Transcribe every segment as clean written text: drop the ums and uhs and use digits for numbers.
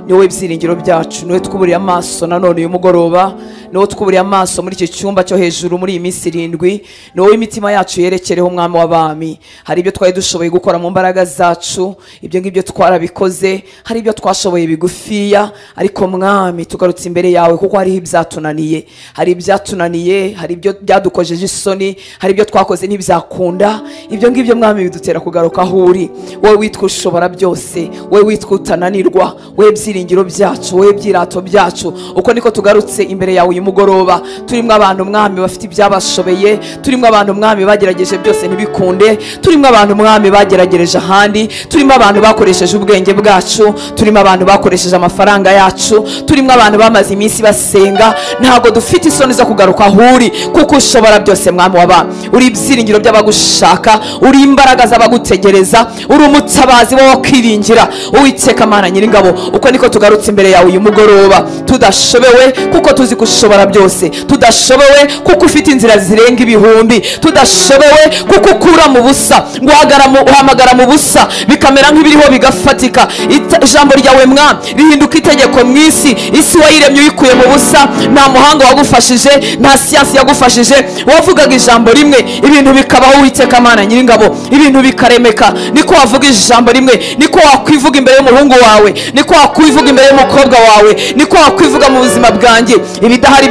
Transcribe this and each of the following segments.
niwe byiringiro byacu, niwe twuburiye amaso nanone uyu mugoroba, niwe twuburiye amaso muri iki cyumba cyo hejuru muri iyi minsi 7, niwe imitima yacu yerekereho umwami w'abami. Hari ibyo twari dushoboye gukora mu mbaraga zacu, ibyo ngibyo twarabikoze, hari ibyo twashoboye bigufiya, ariko mwami tugarutse imbere yawe kuko hari ibyatunaniye, hari ibyatunaniye, hari ibyo byadukojeje isoni, hari ibyo twakoze ntibyakunda. Ibyo ngibyo mwami bidutera kugaruka aho uri, wowe witwa ushobora byose, wowe witwa utananirwa, wowe byiringiro byacu, wowe byirato byacu. Uko niko tugarutse imbere yawe uyu mugoroba, turimo abantu mwami bafite ibyabashobeye, turimo abantu mwami bagerageje byose ntibikunde, turimo abantu mwami bageragereje ahandi, turimo abantu bakoresheje ubwenge bwacu, turimo abantu bakoresheje amafaranga yacu, turimo abantu bamaze iminsi basenga. Ntago dufite isoni zo kugaruka aho uri kuko ushobora byose mwami w'abami. Uri ibyiringiro by'abagushaka, uri imbaraga z'abagutegereza, uri umutabazi wo kwiringira, Uwiteka Mana Nyiringabo. Uko niko tugarutse imbere yawe uyu mugoroba, tudashobewe kuko tuzi kushobora byose, tudashobewe kuko ufite inzira zirenga ibihumbi, tudashobewe kuko ukura mu busa, uhamagara mu busa bikamera nk'ibiriho bigafatika. Ijambo ryawe mwami rihinduka itegeko mu isi, isi wayiremye uyikuye mu busa, nta muhanga wagufashije, nta siyansi yagufashije, wavugaga ijambo rimwe ibintu bikabaho. Uwiteka Mana Nyiringabo, ibintu bikaremeka. Niko wavuga ijambo rimwe, niko wakwivuga imbere y'umuhungu wawe, niko wakwivuga imbere y'umukobwa wawe, niko wakwivuga mu buzima bwanjye. Ibidahari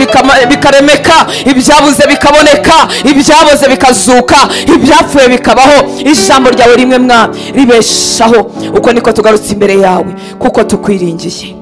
bikaremeka, ibyabuze bikaboneka, ibyaboze bikazuka, ibyapfuye bikabaho. Ijambo ryawe rimwe mwami ribeshaho. Uko niko tugarutse imbere yawe kuko tukwiringiye,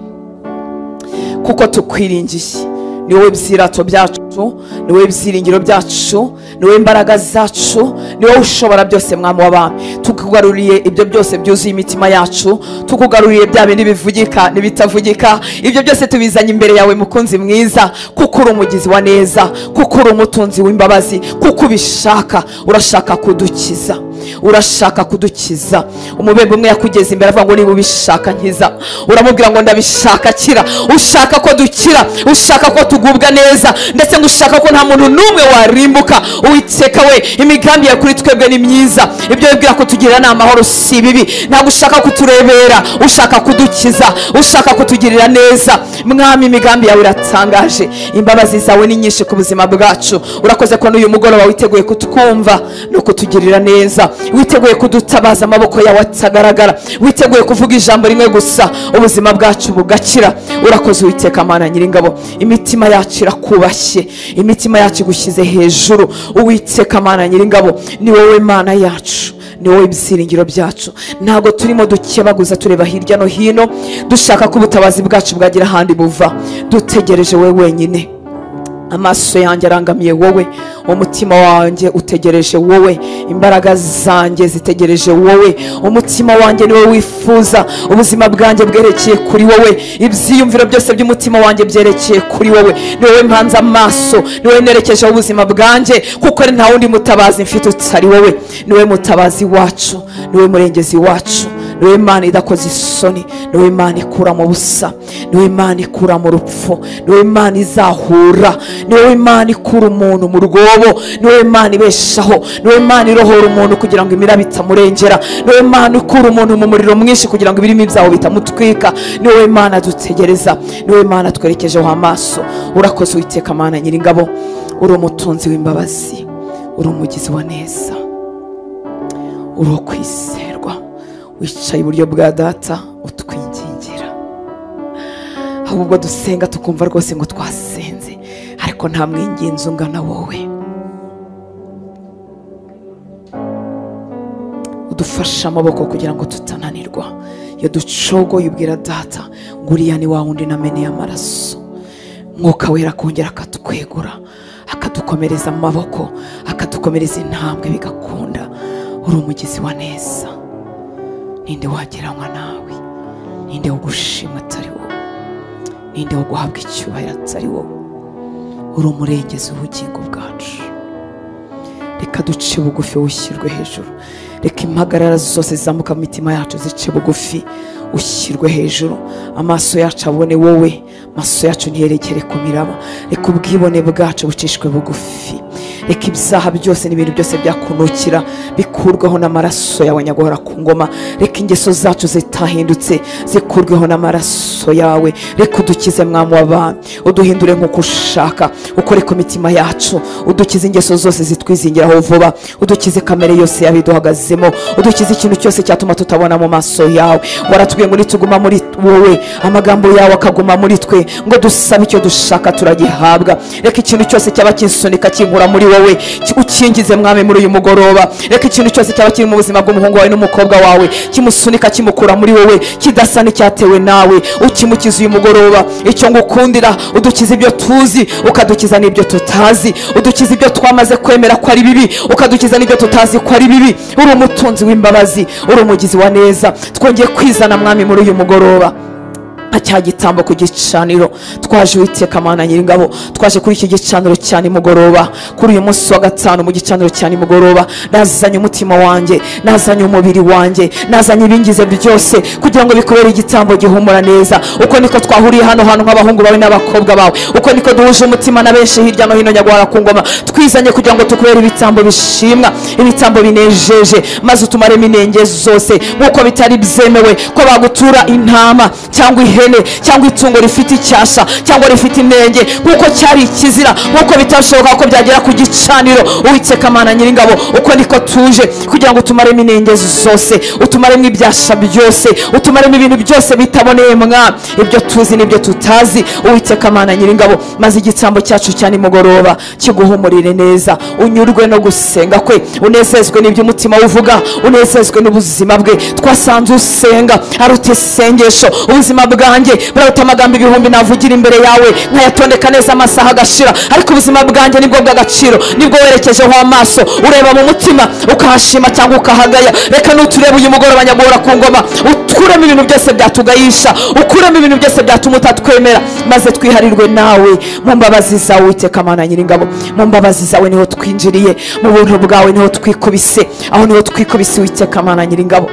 kuko tukwiringiye. Niwe byirato byacu, niwe byiringiro byacu, niwe imbaraga zacu, niwe ushobora byose mwami w'abami. Tukugaruriye ibyo byose byuzuye imitima yacu, tukugaruriye bya bindi bivugika n'ibitavugika, ibyo byose tubizanye imbere yawe mukunzi mwiza, kuko uri umugizi wa neza, kuko uri umutunzi w'imbabazi, kuko ubishaka. Urashaka kudukiza, urashaka kudukiza. Umubembe umwe yakugeze imbere avuga ngo niba ubishaka nkiza, uramubwira ngo ndabishaka kira. Ushaka ko dukira, ushaka ko tugubwa neza, ndetse ngo ushaka ko nta muntu n'umwe warimbuka. Uwiteka we, imigambi yawe kuri twebwe ni myiza, ibyo wibwira ko tugirira ni amahoro si ibibi. Ntabwo ushaka kuturebera, ushaka kudukiza, ushaka kutugirira neza. Mwami imigambi yawe iratangaje, imbabazi zawe ni nyinshi ku buzima bwacu. Urakoze ko n'uyu mugoroba witeguye kutwumva no kutugirira neza, witeguye kudutabaza amaboko yawe atagaragara, witeguye kuvuga ijambo rimwe gusa ubuzima bwacu bugakira. Urakoze Uwiteka Mana Nyiringabo, imitima yacu irakubashye, imitima yacu igushyize hejuru. Uwiteka Mana Nyiringabo, ni wowe Mana yacu, ni wowe byiringiro byacu. Ntabwo turimo dukebaguza tureba hirya no hino dushaka ko ubutabazi bwacu bwagira ahandi buva. Dutegereje wowe wenyine. Amaso yanjye arangamiye wowe, umutima wanjye utegereje wowe, imbaraga zanjye zitegereje wowe, umutima wanjye niwe wifuza, ubuzima bwanjye bwerekeye kuri wowe, ibyiyumviro byose by'umutima wanjye byerekeye kuri wowe. Niwe mpanze amaso, niwe nerekejeho ubuzima bwanjye, kuko nta wundi mutabazi mfite utari wowe. Niwe mutabazi wacu, niwe murengezi wacu, niwe Mana idakoze isoni, niwe Mana ikura mu busa, niwe Mana ikura mu rupfu, niwe Mana izahura, niwe Mana ikura umuntu mu rwobo, niwe Mana ibeshaho, niwe Mana irohora umuntu kugira ngo imiraba itamurengera, niwe Mana ikura umuntu mu muriro mwinshi kugira ngo ibirimi byawo bitamutwika. Niwe Mana dutegereza, niwe Mana twerekejeho amaso. Urakoze Uwiteka Mana Nyiringabo, uri umutunzi w'imbabazi, uri umugizi wa neza, uri kwizerwa, wicaye iburyo bwa Data utwingingira. Ahubwo dusenga tukumva rwose ngo twasenze, ariko nta mwinginzi ungana wowe. Udufasha amaboko kugira ngo tutananirwa. Iyo ducogoye ubwira Data ngo uriya ni wa wundi nameneye amaraso, Mwuka Wera akongera akatwegura, akadukomereza amaboko, akadukomereza intambwe bigakunda. Uri umugizi wa neza. Ninde wageranywa nawe? Ninde wo gushimwa atari wowe? Ninde wo guhabwa icyubahiro atari wowe? Uri umurengezi w'ubugingo bwacu. Reka duce bugufi ushyirwe hejuru. Reka impagarara zose zizamuka mu mitima yacu zice bugufi ushyirwe hejuru. Amaso yacu abone wowe, amaso yacu ntiyerekere ku miraba. Reka ubwibone bwacu bucishwe bugufi. reka ibyaha byose n'ibintu byose byakunukira bikurweho n'amaraso yawe nyaguhora ku ngoma. Reka ingeso zacu zitahindutse zikurweho n'amaraso yawe. Reka udukize mwami w'abami, uduhindure nk'uko ushaka, ukore ku mitima yacu, udukize ingeso zose zitwizingiraho vuba, udukize kamere yose yabiduhagazemo, udukize ikintu cyose cyatuma tutabona mu maso yawe. Waratubwiye ngo nituguma muri wowe amagambo yawe akaguma muri twe, ngo dusabe icyo dushaka turagihabwa. Reka ikintu cyose cyaba kinsunika kinkura muri wowe ukingize mwami muri uyu mugoroba. Reka ikintu cyose cyaba kiri mu buzima bw'umuhungu wawe n'umukobwa wawe kimusunika kimukura muri wowe kidasa n'icyatewe nawe, ukimukiza uyu mugoroba. Icyo ngukundira, udukiza ibyo tuzi ukadukiza n'ibyo tutazi, udukiza ibyo twamaze kwemera ko ari bibi ukadukiza n'ibyo tutazi ko ari bibi. Uri umutunzi w'imbabazi, uri umugizi wa neza. Twongeye kwizana mwami muri uyu mugoroba cya gitambo ku gicaniro. Twaje Uwiteka Mana Nyiringabo, twaje kuri iki gicaniro cyane mugoroba, kuri uyu munsi wa gatanu mu gicaniro cyane mugoroba. Nazanye umutima wanjye, nazanye umubiri wanjye, nazanye ibingize byose kugira ngo bikubere igitambo gihumura neza. Uko niko twahuriye hano nk'abahungu bawe n'abakobwa bawe, uko niko duhuje umutima na benshi hirya no hino nyaguhora ku ngoma. Twizanye kugira ngo tukubere ibitambo bishimwa, ibitambo binejeje, maze utumaremo inenge zose nk'uko bitari byemewe ko bagutura intama cyangwa ihene cyangwa itungo rifite icyasha cyangwa rifite inenge, nk'uko cyari ikizira, nk'uko bitashoboka ko byagera ku gicaniro. Uwiteka Mana Nyiringabo, uko niko tuje kugira ngo utumaremo inenge zose, utumaremo ibyasha byose, utumaremo ibintu byose bitaboneye mwami, ibyo tuzi n'ibyo tutazi. Uwiteka Mana Nyiringabo, maze igitambo cyacu cyane mugoroba kiguhumurire neza, unyurwe no gusenga kwe, unezezwe n'ibyo umutima uvuga, unezezwe n'ubuzima bwe. Twasanze usenga aruta isengesho, ubuzima bwanjye buraruta amagambo ibihumbi navugira imbere yawe nkayatondeka neza amasaha agashira, ariko ubuzima bwanjye nibwo bw'agaciro, nibwo werekejeho amaso, ureba mu mutima ukahashima cyangwa ukahagaya. Reka nuturebe uyu mugoroba nyaguhora ku ngoma, ukuremo ibintu byose byatugayisha, ukuremo ibintu byose byatuma utatwemera, maze twiharirwe nawe mu mbabazi zawe. Uwiteka Mana Nyiringabo, mu mbabazi zawe niho twinjiriye, mu buntu bwawe niho twikubise, aho niho twikubise Uwiteka Mana Nyiringabo,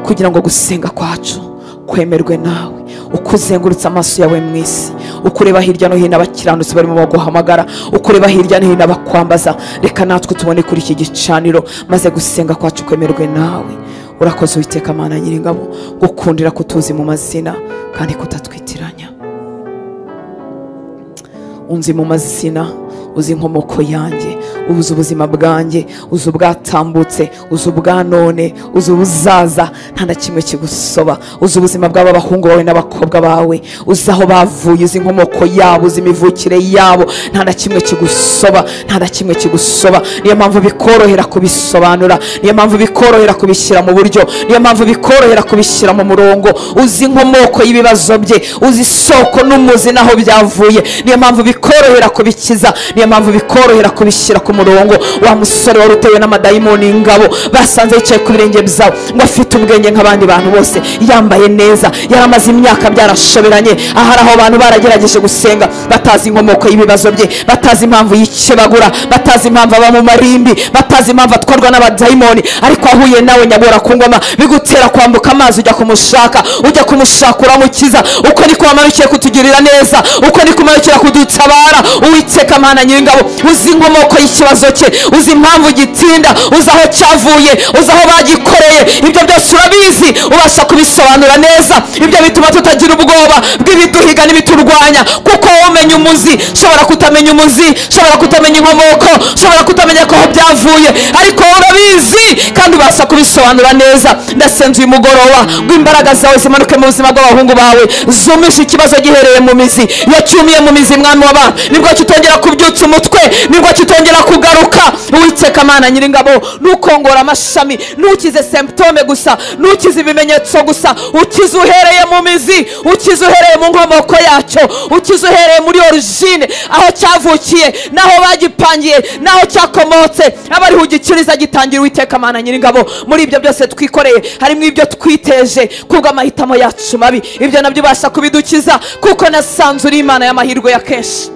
kugira ngo gusenga kwacu kwemerwe nawe. Ukuzengurutsa amaso yawe mu isi, ukureba hirya no hino abakiranutsi barimo baguhamagara, ukureba hirya no hino abakwambaza. Reka natwe tubone kuri iki gicaniro, maze gusenga kwacu kwemerwe nawe. Urakoze Uwiteka Mana Nyiringabo, gukundira kutuzi mu mazina kandi kutatwitiranya. Unzi mu mazina, uzi inkomoko yanjye, uzi ubuzima bwanjye, uzi ubwatambutse, uzi ubwa none, uzi ubuzaza, nta na kimwe kigusoba. Uzi ubuzima bw'aba bahungu bawe n'abakobwa bawe, uzi aho bavuye, uzi inkomoko yabo, uzi imivukire yabo, nta na kimwe kigusoba, nta na kimwe kigusoba. Niyo mpamvu bikorohera kubisobanura, niyo mpamvu bikorohera kubishyira mu buryo, niyo mpamvu bikorohera kubishyira mu murongo. Uzi inkomoko y'ibibazo bye, uzi isoko n'umuzi naho byavuye, niyo mpamvu bikorohera kubikiza, niyo mpamvu bikorohera kubishyira ku murongo. Wa musore wari utewe n'amadayimoni ingabo basanze yicaye ku birenge byawe, ngo afite ubwenge nk'abandi bantu bose, yambaye neza, yaramaze imyaka byarashoberanye. Ahari aho abantu baragerageje gusenga batazi inkomoko y'ibibazo bye, batazi impamvu yikebagura, batazi impamvu aba mu marimbi, batazi impamvu atwarwa n'abadayimoni, ariko ahuye nawe nyaguhora ku ngoma bigutera kwambuka amazi ujya kumushaka uramukiza. Uko niko wamanukiye kutugirira neza, uko niko umanukira kudutabara. Uwiteka Mana Nyiringabo, uzi inkomoko y'ikibazo cye, uzi impamvu gitinda, uzi aho cyavuye, uzi aho bagikoreye, ibyo byose urabizi, ubasha kubisobanura neza. Ibyo bituma tutagira ubwoba bw'ibiduhiga n'ibiturwanya, kuko umenya umuzi. Shobora kutamenya umuzi, shobora kutamenya inkomoko, shobora kutamenya ko byavuye, ariko urabizi kandi ubasha kubisobanura neza. Ndasenze uyu mugoroba ngo imbaraga zawe zimanuke mu buzima bw'abahungu bawe, zumisha ikibazo gihereye mu mizi. Iyo cyumiye mu mizi mwami w'abantu, nibwo kitongera kubyutsa umutwe, nibwo kitongera kugaruka. Uwiteka Mana Nyiringabo, nukongora amashami, nukize symptome gusa, nukize ibimenyetso gusa, ukize uhereye mu mizi, ukize uhereye mu nkomoko yacyo, ukize uhereye muri origine, aho cyavukiye, naho bagipangiye, naho cyakomotse, abariho ugikiriza gitangira. Uwiteka Mana Nyiringabo, muri ibyo byose twikoreye harimo ibyo twiteje kubwo amahitamo yacu mabi, ibyo nabyo ubasha kubidukiza, kuko nasanze uri Imana y'amahirwe ya kenshi.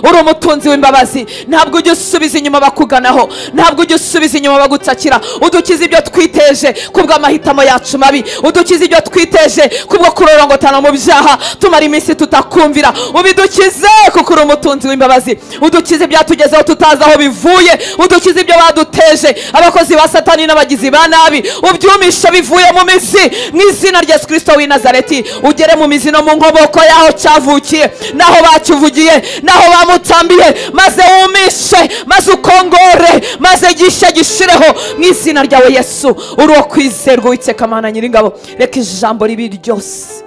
uri umutunzi w'imbabazi. Ntabwo ujya usubiza inyuma bakuganaho, ntabwo ujya usubiza inyuma bagutakira. Udukiza ibyo twiteje kubw'amahitamo yacu mabi, udukiza ibyo twiteje kubwo kurorongotana mu byaha tumara iminsi tutakumvira. Ubidukize kuko uri umutunzi w'imbabazi. Udukize byatugezeho tutazi aho bivuye, udukize ibyo baduteje abakozi ba Satani n'abagizi ba nabi, ubyumisha bivuye mu mizi mu izina rya Yesu Kristo w'i Nazareti. Ugere mu mizi no mu nkoboko yaho cyavukiye, naho bakivugiye, naho bamutambiye, maze wumishe, maze ukongore, maze gishe gishireho mu izina ryawe Yesu. Uri wo kwizerwa Uwiteka Mana Nyiringabo. Reka ijambo ribi ryose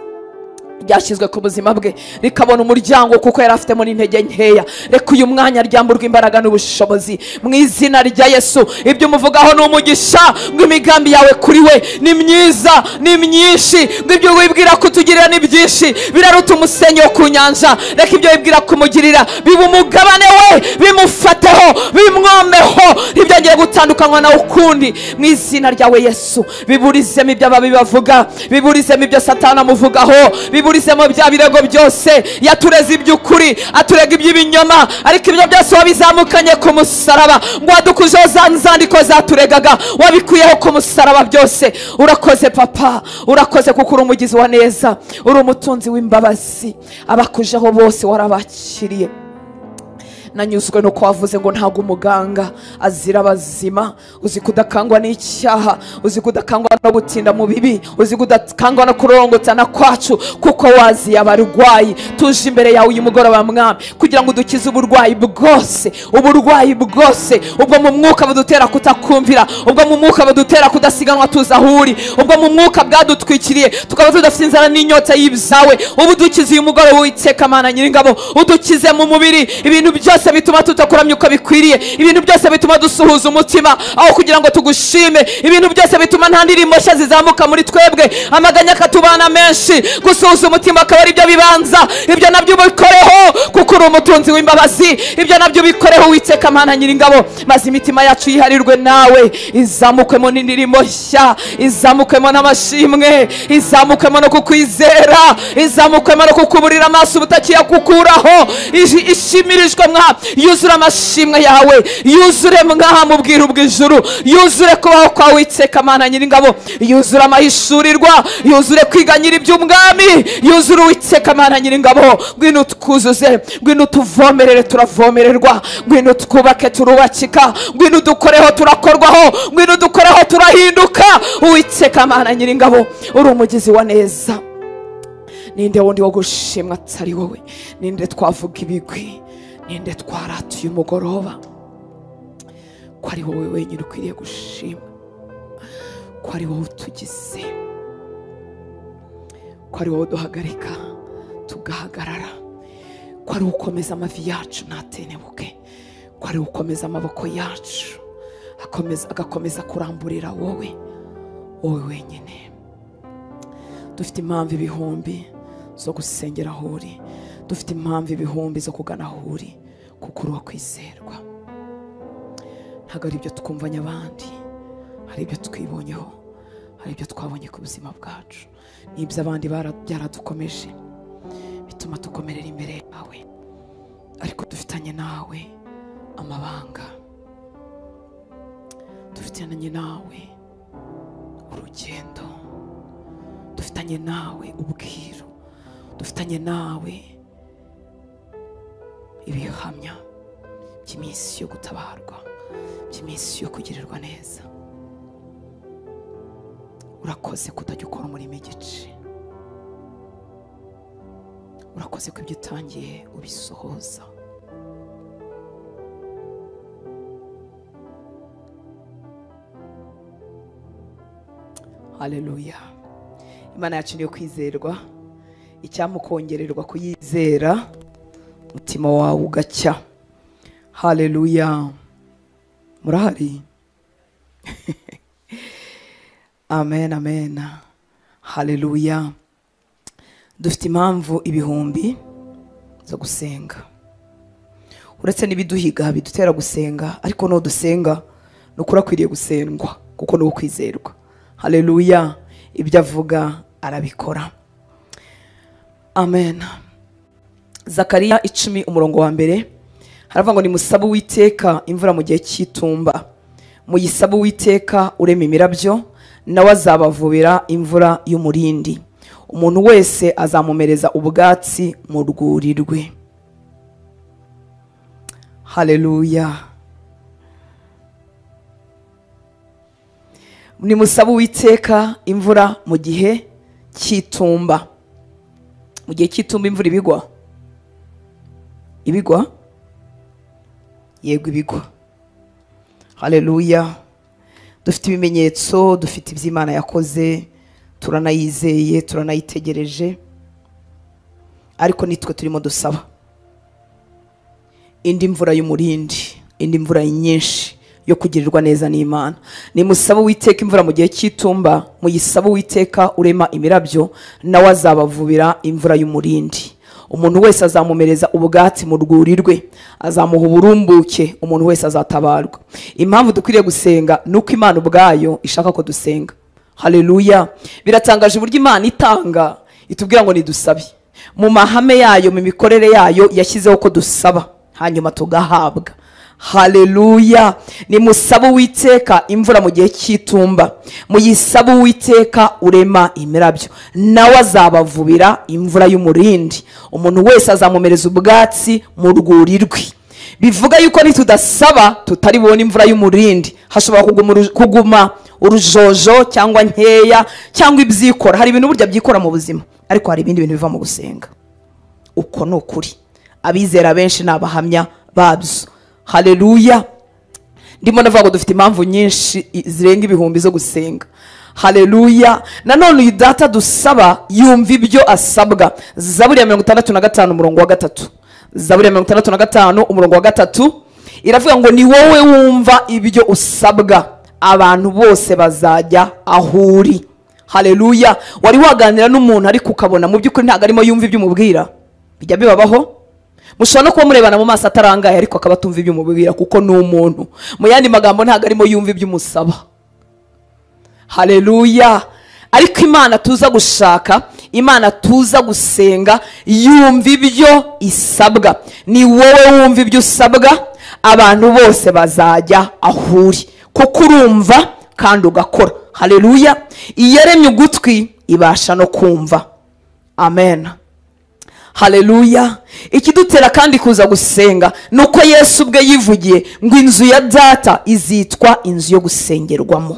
ryashyizwe ku buzima bwe rikabona umuryango kuko yari afitemo n'intege nkeya. Reka uyu mwanya ryamburwa imbaraga n'ubushobozi mu izina rya Yesu. Ibyo umuvugaho ni umugisha, ngo imigambi yawe kuri we ni myiza, ni myinshi, ngo ibyo wibwira kutugirira ni byinshi, biraruta umusenyi wo ku nyanja. Reka ibyo wibwira kumugirira biba umugabane we, bimufateho, bimwomeho, ntibyongere gutandukanywa nawe ukundi mu izina ryawe Yesu. Biburizemo ibyo ababi bavuga, biburizemo ibyo Satani amuvugaho, biburizemo bya birego byose. Yatureze iby'ukuri, aturega iby'ibinyoma, ariko ibyo byose wabizamukanye ku musaraba, ngo wadukujeho za nzandiko zaturegaga, wabikuyeho ku musaraba byose. Urakoze papa, urakoze kuko uri umugizi wa neza, uri umutunzi w'imbabazi. Abakujeho bose warabakiriye. Nanyuzwe no kwavuze ngo ntago umuganga azira abazima. Uzi kudakangwa n'icyaha, uzi kudakangwa no gutinda mu bibi, uzi kudakangwa no kurongotana kwacu, kuko wazi abarwayi. Tuje imbere yawe uyu mugoroba Mwami kugira ngo udukize uburwayi bwose, uburwayi bwose, ubwo mu mwuka budutera kutakumvira, ubwo mu mwuka budutera kudasiganwa tuzahuri, ubwo mu mwuka bwadutwikiriye tukaba tudafite inzara n'inyota y'ibyawe. Ubu dukize uyu mugoroba Uwiteka Mana Nyiringabo, udukize mu mubiri ibintu byose bituma tutakuramya uko bikwiriye, ibintu byose bituma dusuhuza umutima aho kugira ngo tugushime, ibintu byose bituma nta ndirimbo nshya zizamuka muri twebwe, amaganya akatubana menshi. Gusuhuza umutima akaba ari byo bibanza. Ibyo nabyo ubikoreho kuko uri umutunzi w'imbabazi. Ibyo nabyo ubikoreho Uwiteka Mana Nyiringabo, maze imitima yacu yiharirwe nawe, izamukemo n'indirimbo nshya, izamukemo n'amashimwe, izamukemo no kukwizera, izamukemo no kukuburira amaso ubutakiya kukuraho. Ishimirijwe Mwami, yuzure amashimwe yawe, yuzure Mwami ubwiru bw'ijuru, yuzure kubaho kwa Uwiteka Mana Nyiringabo, yuzure amahishurirwa, yuzure kwiganyira iby'umwami, yuzure Uwiteka Mana Nyiringabo. Ngwino twuzuze, ngwino tuvomerere turavomererwa, ngwino twubake turubakika, ngwino dukoreho turakorwaho, ngwino dukoreho turahinduka. Uwiteka Mana Nyiringabo, uri umugizi wa neza. Ninde wundi wo gushimwa atari wowe? Ninde twavuga ibigwi? Ninde twarata uyu mugoroba? Ko ari wowe wenyine ukwiriye gushimwa, ko ari wowe utugize, ko ari wowe uduhagarika tugahagarara, ko ari ukomeza amavi yacu ntatenebuke, ko ari ukomeza amaboko yacu agakomeza kuramburira wowe wenyine. Dufite impamvu ibihumbi zo gusengera aho uri, dufite impamvu ibihumbi zo kugana aho uri, kuko uri uwo kwizerwa. Ntabwo ari ibyo twumvanye abandi, hari ibyo twibonyeho, hari ibyo twabonye ku buzima bwacu, n'ibyo abandi byaradukomeje bituma dukomerera imbere yawe. Ariko dufitanye nawe amabanga, dufitanye nawe urugendo, dufitanye nawe ubwiru, dufitanye nawe ibihamya by'iminsi yo gutabarwa, by'iminsi yo kugirirwa neza. Urakoze kutajya ukora umurimo igice, urakoze ko ibyo utangiye ubisohoza. Haleluya. Imana yacu niyo kwizerwa, icyamukongererwa kuyizera umutima wawe ugacya. Haleluya. Murahari? Amen, amen. Haleluya. Dufite impamvu ibihumbi zo gusenga, uretse n'ibiduhiga bidutera gusenga, ariko no dusenga nukuri akwiriye gusengwa kuko no kwizerwa. Haleluya. Ibyo avuga arabikora. Amen. Zakariya 10 umurongo wa mbere haravuga ngo nimusabe Uwiteka imvura mu gihe cy'itumba, muyisabe Uwiteka urema imirabyo, nawe azabavubira imvura y'umurindi, umuntu wese azamumereza ubwatsi mu rwuri rwe. Haleluya. Nimusabe Uwiteka imvura mu gihe cy'itumba. Mu gihe cy'itumba imvura ibigwa yego ibigwa. Haleluya. Dufite ibimenyetso, dufite iby'Imana yakoze, turanayizeye, turanayitegereje, ariko nitwe turimo dusaba indi mvura y'umurindi, indi mvura nyinshi yo kugirirwa neza n'Imana. Nimusabe Uwiteka imvura mu gihe cy'itumba, muyisabe Uwiteka urema imirabyo, nawe azabavubira imvura y'umurindi, umuntu wese azamumereza ubwatsi mu rwuri rwe, azamuha uburumbuke, umuntu wese azatabarwa. Impamvu dukwiriye gusenga nuko Imana ubwayo ishaka ko dusenga. Haleluya. Biratangaje uburyo Imana itanga itubwira ngo nidusabe, mu mahame yayo, mu mikorere yayo yashyizeho ko dusaba hanyuma tugahabwa. Haleluya. Nimusabe Uwiteka imvura mu gihe cy'itumba, muyisabe Uwiteka urema imirabyo, nawe azabavubira imvura y'umurindi, umuntu wese azamumereza ubwatsi mu rwuri rwe. Bivuga yuko nitudasaba tutari bubone imvura y'umurindi, hashobora kuguma urujojo cyangwa nkeya cyangwa ibyikora. Hari ibintu burya byikora mu buzima, ariko hari ibindi bintu biva mu gusenga. Uko ni ukuri, abizera benshi n'abahamya babyo. Haleluya. Ndimo ndavuga ngo dufite impamvu nyinshi zirenga ibihumbi zo gusenga. Haleluya. Nanone uyu data dusaba yumva ibyo asabwa. Zaburi ya 65 umurongo wa 3. Zaburi ya 65 umurongo wa 3 iravuga ngo ni wowe wumva ibyo usabwa, abantu bose bazajya ahuri. Haleluya. Wari waganira n'umuntu ariko ukabona mu by'ukuri ntago arimo yumva ibyo umubwira? Bijya bibabaho. Mushobora no kuba murebana mu maso atarangaye ariko akaba atumva ibyo umubwira, kuko ni umuntu. Mu yandi magambo ntago arimo yumva ibyo umusaba. Haleluya. Ariko Imana tuza gushaka, Imana tuza gusenga, yumva ibyo isabwa. Ni wowe wumva ibyo usabwa, abantu bose bazajya ahuri, kuko urumva kandi ugakora. Haleluya. Iyaremye ugutwi ibasha no kumva. Amen. Haleluya. Ikidutera kandi kuza gusenga nuko Yesu ubwe yivugiye ngo inzu ya data izitwa inzu yo gusengerwamo.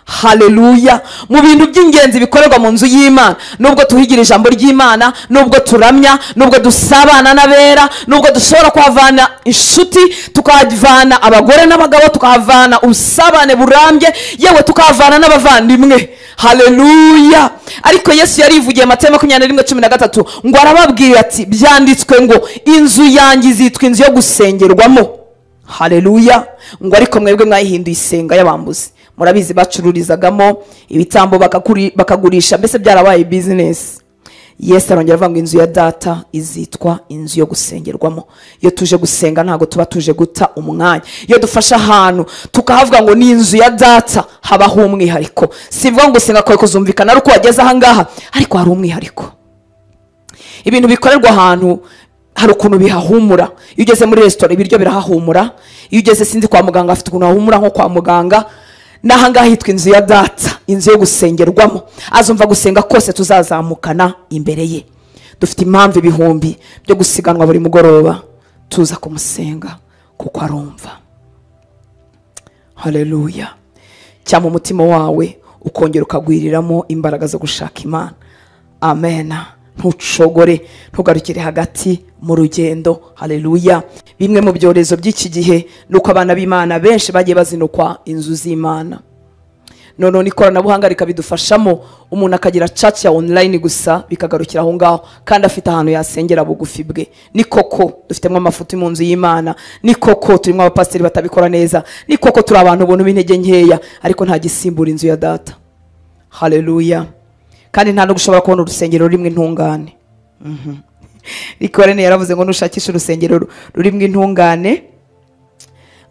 Haleluya. Mu bintu by'ingenzi bikorerwa mu nzu y'Imana, nubwo tuhigira ijambo ry'Imana, nubwo turamya, nubwo dusabana n'abera, nubwo dushobora kuhavana inshuti, tukahavana abagore n'abagabo, tukahavana ubusabane burambye, yewe tukahavana n'abavandimwe. Haleluya. Ariko Yesu yarivugiye Matayo 21:13 ngo arababwira ati byanditswe ngo inzu yanjye izitwa inzu yo gusengerwamo. Haleluya. Ngo ariko mwebwe mwayihinduye isenga y'abambuzi. Murabizi bacururizagamo ibitambo bakagurisha, mbese byarabaye business. Yesu arongera avuga ngo inzu ya data izitwa inzu yo gusengerwamo. Iyo tuje gusenga ntago tuba tuje guta umwanya. Iyo dufasha ahantu tukahavuga ngo ni inzu ya data, habaho umwihariko. Sivuga ngo senga kwawe kuzumvikana ari uko wageze aha ngaha, ariko hari umwihariko. Ibintu bikorerwa ahantu hari ukuntu bihahumura. Iyo ugeze muri restaurant ibiryo birahahumura. Iyo ugeze sinzi kwa muganga afite ukuntu hahumura nko kwa muganga. Nahangaha hitwa inzu ya data, inzu yo gusengerwamo. Azumva gusenga kose tuzazamukana imbere ye. Dufite impamvu ibihumbi byo gusiganwa buri mugoroba tuza kumusenga kuko arumva. Haleluya. Cyangwa umutima wawe ukongera ukagwiriramo imbaraga zo gushaka Imana. Amen. Ntucogore, ntugarukire hagati mu rugendo. Haleluya. Bimwe mu byorezo by'iki gihe nuko abana b'Imana benshi bagiye bazinukwa inzu z'Imana. None ikoranabuhanga rikabidufashamo, umuntu akagira church ya online gusa bikagarukira aho ngaho, kandi afite ahantu yasengera bugufi bwe. Ni koko dufitemo amafuti mu nzu y'Imana, ni koko turimo abapasiteri batabikora neza, ni koko turi abantu ubuntu b'intege nkeya, ariko nta gisimbura inzu ya data. Haleluya. Kandi nta no gushobora kubona urusengero rimwe intungane. Rikorene yaravuze ngo nushakisha urusengero rurimo intungane,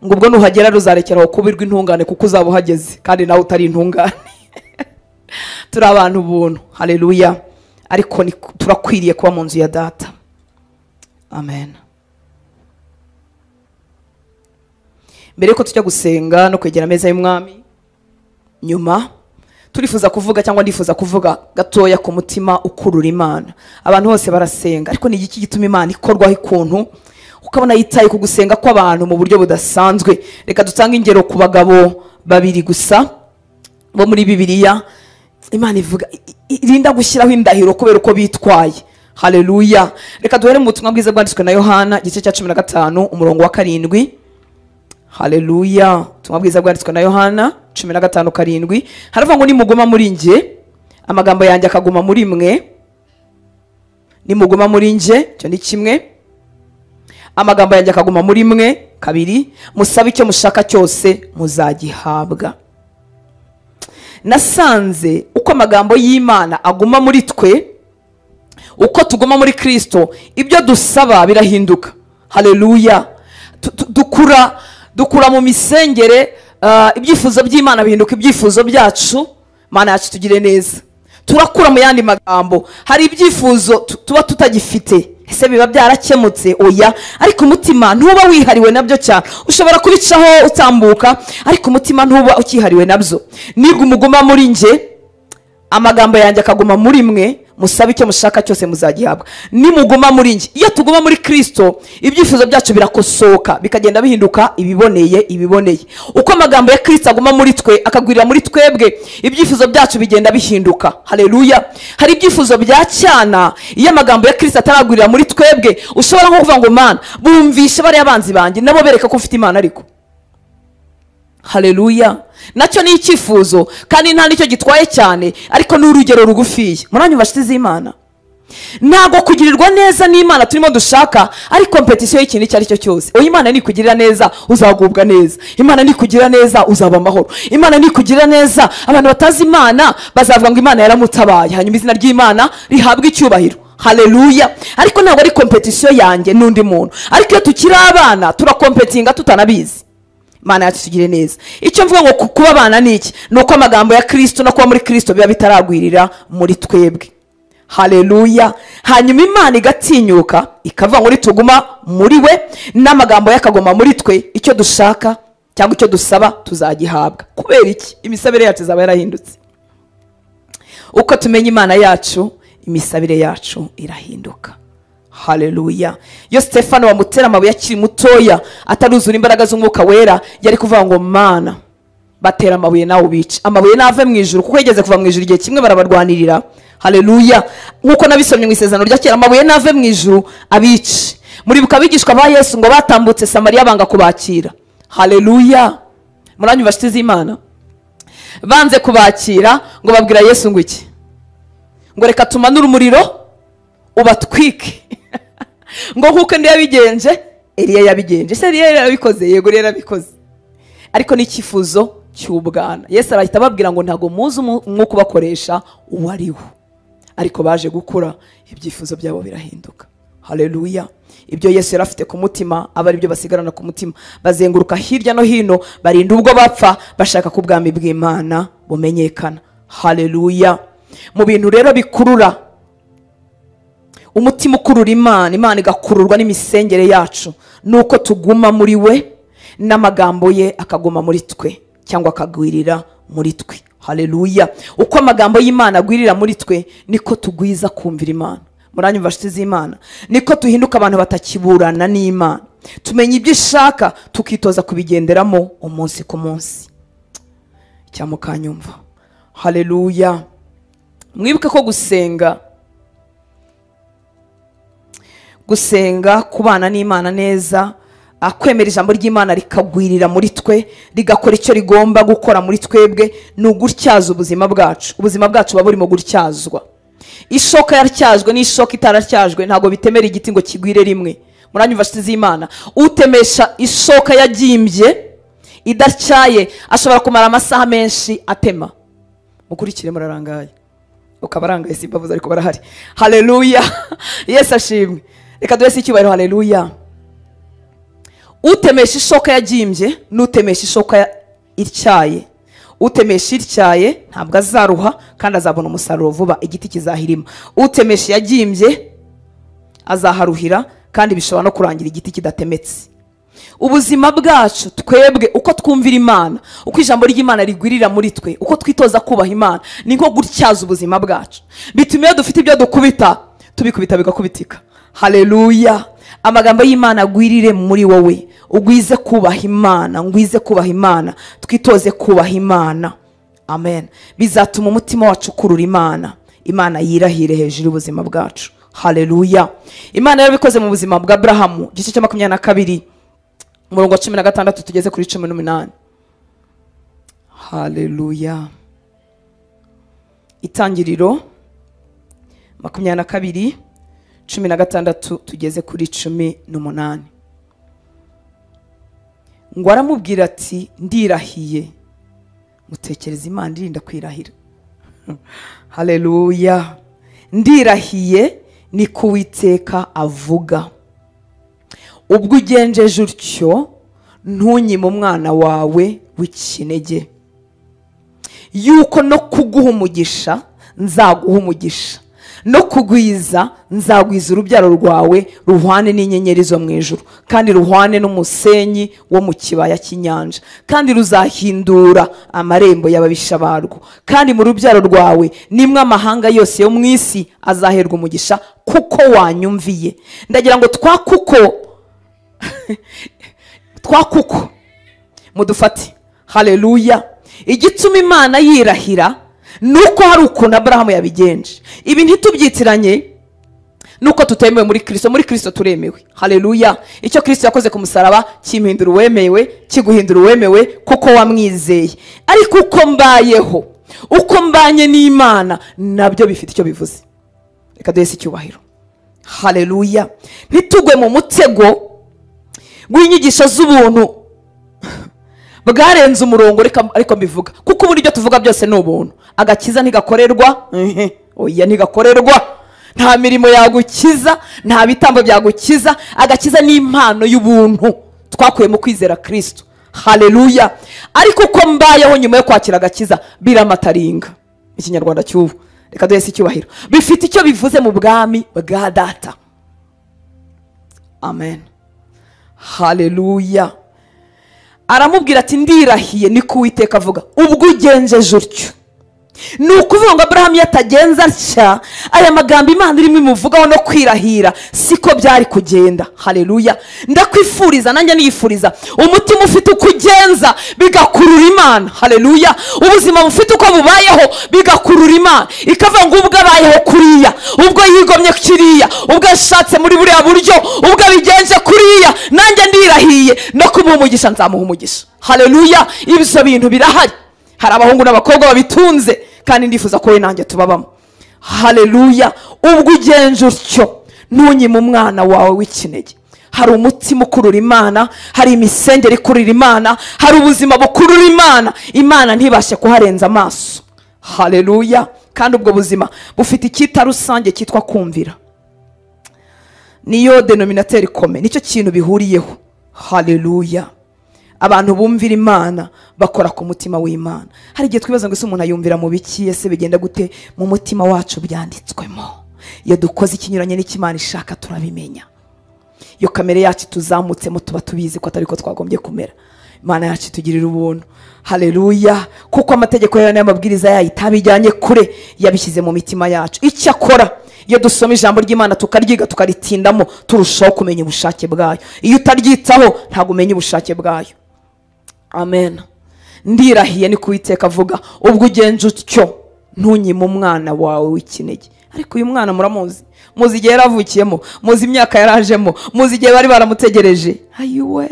ngo ubwo nuhagera ruzarekeraho kubirwa intungane kuko uzaba uhageze kandi nawe utari intungane. Turi abantu buntu. Haleluya. Ariko turakwiriye kuba mu nzu ya data. amen. Mbere yuko tujya gusenga no kwegera ameza y'umwami, nyuma turifuza kuvuga cyangwa ndifuza kuvuga gatoya ku mutima ukurura Imana. Abantu bose barasenga, ariko ni iki gituma Imana ikorwaho ikuntu ukabona yitaye ku gusenga kw'abantu mu buryo budasanzwe? Reka dutange ingero ku bagabo babiri gusa bo muri Bibiliya. Imana ivuga irinda gushyiraho indahiro kubera uko bitwaye. Haleluya. Reka duhere mu butumwa bwiza bwanditswe na Yohana igice cya 15 umurongo wa 7. Haleluya. Ubutumwa bwiza bwanditswe na Yohana 15:7 haravuga ngo nimuguma muri nje amagambo yanjye akaguma muri mwe. Nimuguma muri nje, cyo ni kimwe. Amagambo yanjye akaguma muri mwe, 2, musabe icyo mushaka cyose muzagihabwa. Nasanze uko amagambo y'Imana aguma muri twe, uko tuguma muri Kristo, ibyo dusaba birahinduka. Haleluya. Dukura mu misengere, ibyifuzo by'Imana bihinduka ibyifuzo byacu. Mana yacu tugire neza. Turakura mu yandi magambo, hari ibyifuzo tuba tutagifite, ese biba byarakemutse? Oya, ariko umutima ntuba wihariwe nabyo cyane. Ushobora kubicaho utambuka, ariko umutima ntuba ukihariwe nabyo. Niga umuguma muri nje, amagambo yanjye akaguma muri mwe, musabe icyo mushaka cyose muzagihabwa. Nimuguma muri nje, iyo tuguma muri Kristo, ibyifuzo byacu birakosoka bikagenda bihinduka ibiboneye. Uko amagambo ya Kristo aguma muri twe akagwirira muri twebwe, ibyifuzo byacu bigenda bihinduka. Haleluya. Hari ibyifuzo bya cyana, iyo amagambo ya Kristo ataragwirira muri twebwe, ushobora nko kuvuga ngo Mana bumvishe bari abanzi banjye, nabo bereka ko ufite Imana ariko. Haleluya. Nacyo ni icyifuzo kandi nta nicyo gitwaye cyane, ariko ni urugero rugufiye. Muranyumva nshuti z'Imana? Ntago kugirirwa neza n'Imana turimo dushaka ari competition y'ikintu icyo ari cyo cyose. Oya, Imana ni kugirira neza uzagubwa neza. Imana ni kugirira neza uzaba amahoro. Imana ni kugirira neza abantu batazi Imana bazavuga ngo Imana yaramutabaye, hanyuma izina ry'Imana rihabwa icyubahiro. Haleluya. Ariko ntabwo ari competition yanjye n'undi muntu, ariko iyo tukiri abana turakompetinga tutanabizi. Mana yacu tugire neza. Icyo mvuga ngo kuba abana ni iki? Nuko amagambo ya Kristo no kuba muri Kristo biba bitaragwirira muri twebwe. Haleluya. Hanyuma Imana igatinyuka ikavuga ngo tuguma muri we, n'amagambo yakagoma muri twe, icyo dushaka cyangwa icyo dusaba tuzagihabwa. Kubera iki? Imisabire yacu izaba yarahindutse. Uko tumenya Imana yacu, imisabire yacu irahinduka. Haleluya. Yo Stefano wamutera amabuye akiri mutoya ataruzura imbaraga z'umwuka wera, yari kuvuga ngo Mana batera amabuye nawe ubice. Amabuye nave mu ijuru, kuko yigeze kuva mu ijuru igihe kimwe barabarwanirira. Haleluya. Nkuko nabisomye mu isezerano rya kera, amabuye nave mu ijuru abice. Muribuka abigishwa ba Yesu ngo batambutse Samariya banga kubakira. Haleluya. Muranyumva nshuti z'Imana? Banze kubakira ngo babwira Yesu ngo iki? Ngo reka tumanure umuriro ubatwike. Ngo nkuko ndi yabigenje Eliya yabigenje. Se Eliya yarabikoze? Yego yarabikoze, ariko ni cyifuzo cy'ubwana. Yesu arahita ababwira ngo ntago muzi umwuka ubakoresha uwariho, ariko baje gukura ibyifuzo byabo birahinduka. Haleluya. Ibyo Yesu yarafite ku mutima aba ari byo basigarana ku mutima, bazenguruka hirya no hino, barinda ubwo bapfa bashaka ko ubwami bw'Imana bumenyekana. Haleluya. Mu bintu rero bikurura umutima ukurura Imana igakururwa n'imisengere yacu, nuko tuguma muri we n'amagambo ye akaguma muri twe cyangwa akagwirira muri twe. Haleluya. Uko amagambo y'Imana agwirira muri twe, niko tugwiza kumvira Imana. Muranyumva nshuti z'Imana? Niko tuhinduka abantu batakiburana n'Imana, tumenya ibyo ishaka tukitoza kubigenderamo umunsi ku munsi. Cyamukanyumva. Haleluya. Mwibuke ko gusenga kubana n'Imana neza, akwemera ijambo ry'Imana rikagwirira muri twe, rigakora icyo rigomba gukora muri twebwe, ni ugutyaza ubuzima bwacu. Ubuzima bwacu buba burimo gutyazwa. Ishoka yatyajwe n'ishoka itaratyajwe ntago bitemera igiti ngo kigwire rimwe. Muranyumva nshuti z'Imana? Utemesha ishoka yagimbye idacyaye ashobora kumara amasaha menshi atema. Mukurikire murarangaye. Ukabarangaye simbavuze ariko barahari. Haleluya. Yesu ashimwe. Reka duhese icyubahiro. Haleluya. Utemesha ishoka yagimbye n'utemesha ishoka ityaye. Utemesha ityaye ntabwo azaruha kandi azabona umusaruro vuba, igiti kizahirima. Utemesha yagimbye azaharuhira kandi bishobora no kurangira igiti kidatemetse. Ubuzima bwacu twebwe uko twumvira Imana, uko ijambo ry'Imana rigwirira muri twe, uko twitoza kubaha Imana, niko gutyaza ubuzima bwacu. Bituma iyo dufite ibyo dukubita, tubikubita bigakubitika. Haleluya. Amagambo y'Imana agwirire muri wowe, ugwize kubaha Imana, ngwize kubaha Imana, twitoze kubaha Imana. Amen. Bizatuma umutima wacu ukurura Imana, Imana yirahire hejuru y'ubuzima bwacu. Haleluya. Imana yarabikoze mu buzima bwa Abrahamu, gice cya 22 umurongo wa 16 tugeze kuri 18. Haleluya. Itangiriro 22:16 tugeze kuri 18. Ngo aramubwira ati ndirahiye. Mutekereza Imana irinda kwirahira. Haleluya. Ndirahiye ni Uwiteka avuga. Ubwo ugenjeje utyo ntunyime umwana wawe w'ikinege, yuko no kuguha umugisha nzaguha umugisha, no kugwiza nzagwiza urubyaro rwawe ruhwane n'inyenyeri zo mu ijuru, kandi ruhwane n'umusenyi wo mu kibaya cy'inyanja, kandi ruzahindura amarembo y'ababisha barwo, kandi mu rubyaro rwawe nimwe amahanga yose yo mu isi azaherwa umugisha kuko wanyumviye. Ndagira ngo twakuko mudufate. Haleluya. Igituma Imana yirahira nuko hari ukuntu Abrahamu yabigenje. Ibi ntitubyitiranye nuko tutemewe muri Kristo. Muri Kristo turemewe. Haleluya. Icyo Kristo yakoze ku musaraba kimpindura uwemewe, kiguhindura uwemewe kuko wamwizeye. Ariko uko mbayeho, uko mbanye n'Imana, nabyo bifite icyo bivuze. Reka duhese icyubahiro. Haleluya. Ntitugwe mu mutego w'inyigisho z'ubuntu bwarenze umurongo, ariko mbivuga kuko muri byo tuvuga byose ni ubuntu. Agakiza ntigakorerwa, oya ntigakorerwa. Nta mirimo yagukiza, nta bitambo byagukiza. Agakiza ni impano y'ubuntu twakuye mu kwizera Kristo. Haleluya. Ariko uko mbayeho nyuma yo kwakira agakiza biramataringa. Ikinyarwanda cy'ubu, reka duhese icyubahiro. Bifite icyo bivuze mu bwami bwa Data. Amen. Haleluya. Aramubwira ati ndirahiye ni Uwiteka avuga. Ubwo ugenjeje utyo. Ni ukuvuga ngo Abrahamu yatagenza atya, aya magambo Imana irimo imuvugaho no kwirahira siko byari kugenda. Haleluya. Ndakwifuriza, nanjye niyifuriza, umutima ufite uko ugenza bigakurura Imana. Haleluya. Ubuzima bufite uko bubayeho bigakurura Imana, ikavuga ngo ubwo abayeho kuriya, ubwo yigomye kiriya, ubwo ashatse muri buriya buryo, ubwo abigenje kuriya, nanjye ndirahiye no kumuha umugisha nzamuha umugisha. Haleluya. Ibyo bintu birahari. Hari abahungu n'abakobwa babitunze, kandi ndifuza ko we nanjye tubabamo. Haleluya. Ubwo ugenje utyo ntunyime umwana wawe w'ikinege. Hari umutima ukurura Imana, hari imisengeri ikurura Imana, hari ubuzima bukurura Imana, Imana ntibashe kuharenza amaso. Haleluya. Kandi ubwo buzima bufite icyita rusange cyitwa kumvira. Niyo denominateur ikome, nicyo kintu bihuriyeho. Haleluya. Abantu bumvira Imana bakora ku mutima w'Imana. Hari igihe twibaza ngo ese umuntu ayumvira mu biki, ese bigenda gute? Mu mutima wacu byanditswemo. Iyo dukoze ikinyuranye n'Imana ishaka turabimenya. Iyo kamere yacu tuzamutsemo tuba tubizi ko atari ko twagombye kumera. Imana yacu tugirira ubuntu. Haleluya. Kuko amategeko yayo n'amabwiriza yayo itabijyanye kure, yabishyize mu mitima yacu. Icyo akora, iyo dusoma ijambo ry'Imana tukaryiga tukaritindamo, turushaho kumenya ubushake bwayo. Iyo utaryitaho ntabwo umenya ubushake bwayo. Amen. Ndirahiye ni Uwiteka avuga. Ubwo ugenje utyo ntunyime umwana wawe w'ikinege. Ariko uyu mwana muramuzi, muzi igihe yaravukiyemo, muzi imyaka yarajemo, muzi igihe bari baramutegereje. Ayiwe,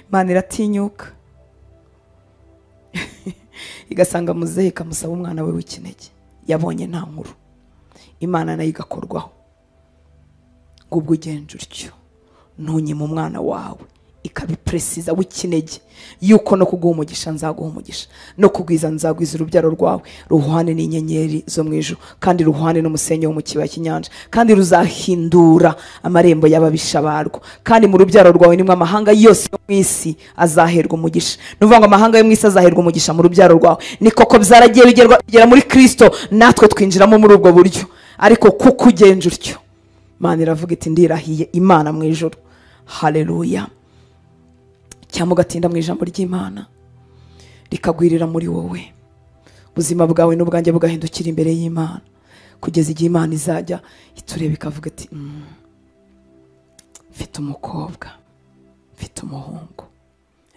Imana iratinyuka igasanga muzehe ikamusaba umwana we w'ikinege. Yabonye nta nkuru, Imana nayo igakorwaho. Ubwo ugenje utyo ntunyime umwana wawe, ikabipresiza w'ikinege, yuko no kuguha umugisha nzaguha umugisha, no kugwiza nzagwiza urubyaro rwawe ruhwane n'inyenyeri zo mu ijuru, kandi ruhwane n'umusenyi wo mu kibaya cy'inyanja, kandi ruzahindura amarembo y'ababisha barwo, kandi mu rubyaro rwawe nimwe amahanga yose yo mu isi azaherwa umugisha. Nuvuga ngo amahanga yo mu isi azaherwa umugisha mu rubyaro rwawe. Ni koko byaragiye bigera muri Kristo, natwe twinjiramo muri ubwo buryo. Ariko kuko ugenje utyo, Imana iravuga iti ndirahiye Imana mu ijuru. Haleluya. Cyangwa ugatinda mu ijambo ry'Imana rikagwirira muri wowe, ubuzima bwawe n'ubwanjye bugahindukira imbere y'Imana kugeza igihe Imana izajya itureba ikavuga iti mfite umukobwa, mfite umuhungu,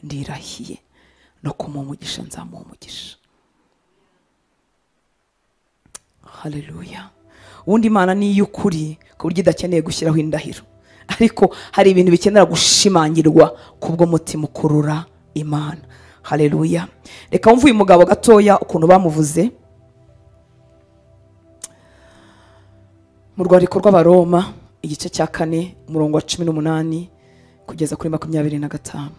ndirahiye no kumuha umugisha, nzamuha umugisha. Haleluya. Ubundi Imana ni iy'ukuri ku buryo idakeneye gushyiraho indahiro, ariko hari ibintu bikenera gushimangirwa kubwo mutima ukurura Imana. Haleluya. Reka wumve uyu mugabo gatoya ukuntu bamuvuze mu rwandiko rw'Abaroma igice cya 4 umurongo wa 18 kugeza kuri 25.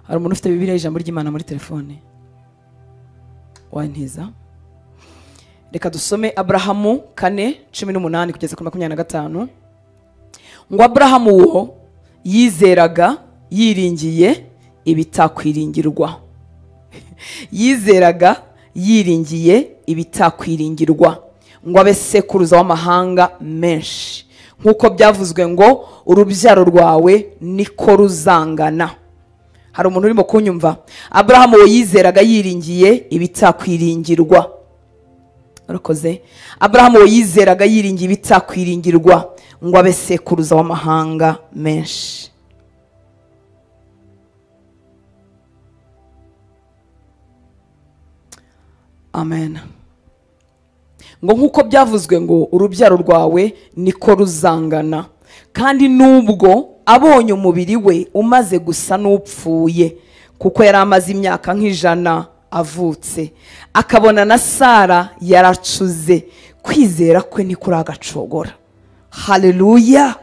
Hari umuntu ufite Bibiliya y'ijambo ry'Imana muri telefone? Wantiza. Reka dusome Abrahamu 4:18 kugeza kuri 25. Ngo Abrahamu wo yizeraga yiringiye ibitakwiringirwa. Yizeraga yiringiye ibitakwiringirwa ngo abe sekuruza w'amahanga menshi, nk'uko byavuzwe ngo urubyaro rwawe niko ruzangana. Hari umuntu urimo kunyumva? Abrahamu wo yizeraga yiringiye ibitakwiringirwa. Urakoze. Abrahamu wo yizeraga yiringiye ibitakwiringirwa ngo abe sekuruza w'amahanga menshi. Amen. Ngo nk'uko byavuzwe ngo urubyaro rwawe niko ruzangana, kandi nubwo abonye umubiri we umaze gusa n'upfuye, kuko yari amaze imyaka nk'ijana avutse, akabona na Sara yaracuze, kwizera kwe niko agacogora. Haleluya.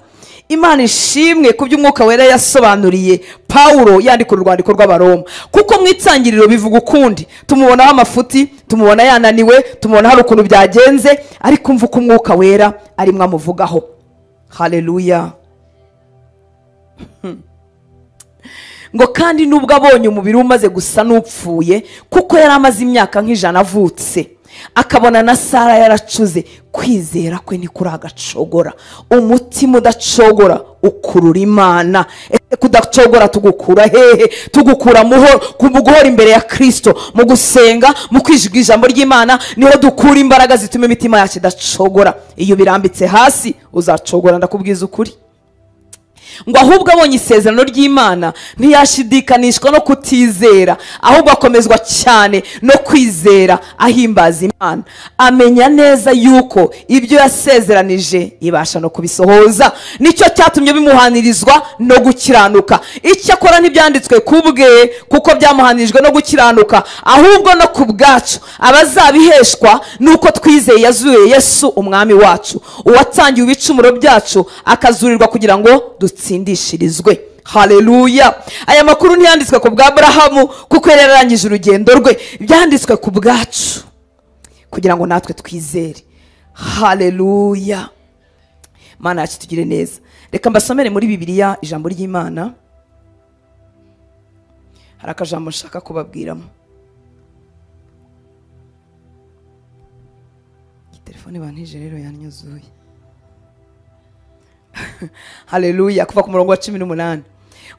Imana ishimwe ku by'umwuka wera yasobanuriye Paulo yandika urwandiko rw'Abaroma, kuko mu itangiriro bivuga ukundi, tumubonaho amafuti, tumubona yananiwe, tumubona hari ukuntu byagenze, ariko mvuga ko umwuka wera arimwe amuvugaho. Haleluya. Ngo kandi nubwo abonye umubiri umaze gusa n'upfuye, kuko yari amaze imyaka nk'ijana avutse, akabona na Sara yaracuze, kwizera kwe niko agacogora. Umutima udacogora ukurura Imana. Ese kudacogora tugukura hehe? Tugukura mu guhora imbere ya Kristo, mu gusenga, mu kwijiga ijambo ry'Imana, niho dukura imbaraga zituma imitima yacu idacogora. Iyo birambitse hasi uzacogora, ndakubwiza ukuri. Ngo ahubwo abonye isezerano ry'Imana ntiyashidikanishwa no kutizera, ahubwo akomezwa cyane no kwizera, ahimbaza Imana, amenya neza yuko ibyo yasezeranije ibasha no kubisohoza. Nicyo cyatumye bimuhanirizwa no gukiranuka. Icyo akora ntibyanditswe kubwe kuko byamuhanirijwe no gukiranuka, ahubwo no ku bwacu abazabiheshwa nuko twizeye yazuye Yesu umwami wacu, uwatangiye ibicumuro byacu akazurirwa kugira ngo dutsindishirizwe. Haleluya. Aya makuru ntiyanditswe ku bwa Abrahamu kuko yari yarangije urugendo rwe, byanditswe ku bwacu kugira ngo natwe twizere. Haleluya. Mana yacu tugire neza. Reka mbasomere muri Bibiliya ijambo ry'Imana. Hari akajambo nshaka kubabwiramo. Telefone bantije rero yanyuzuye. Haleluya. Kuva ku murongo wa 18.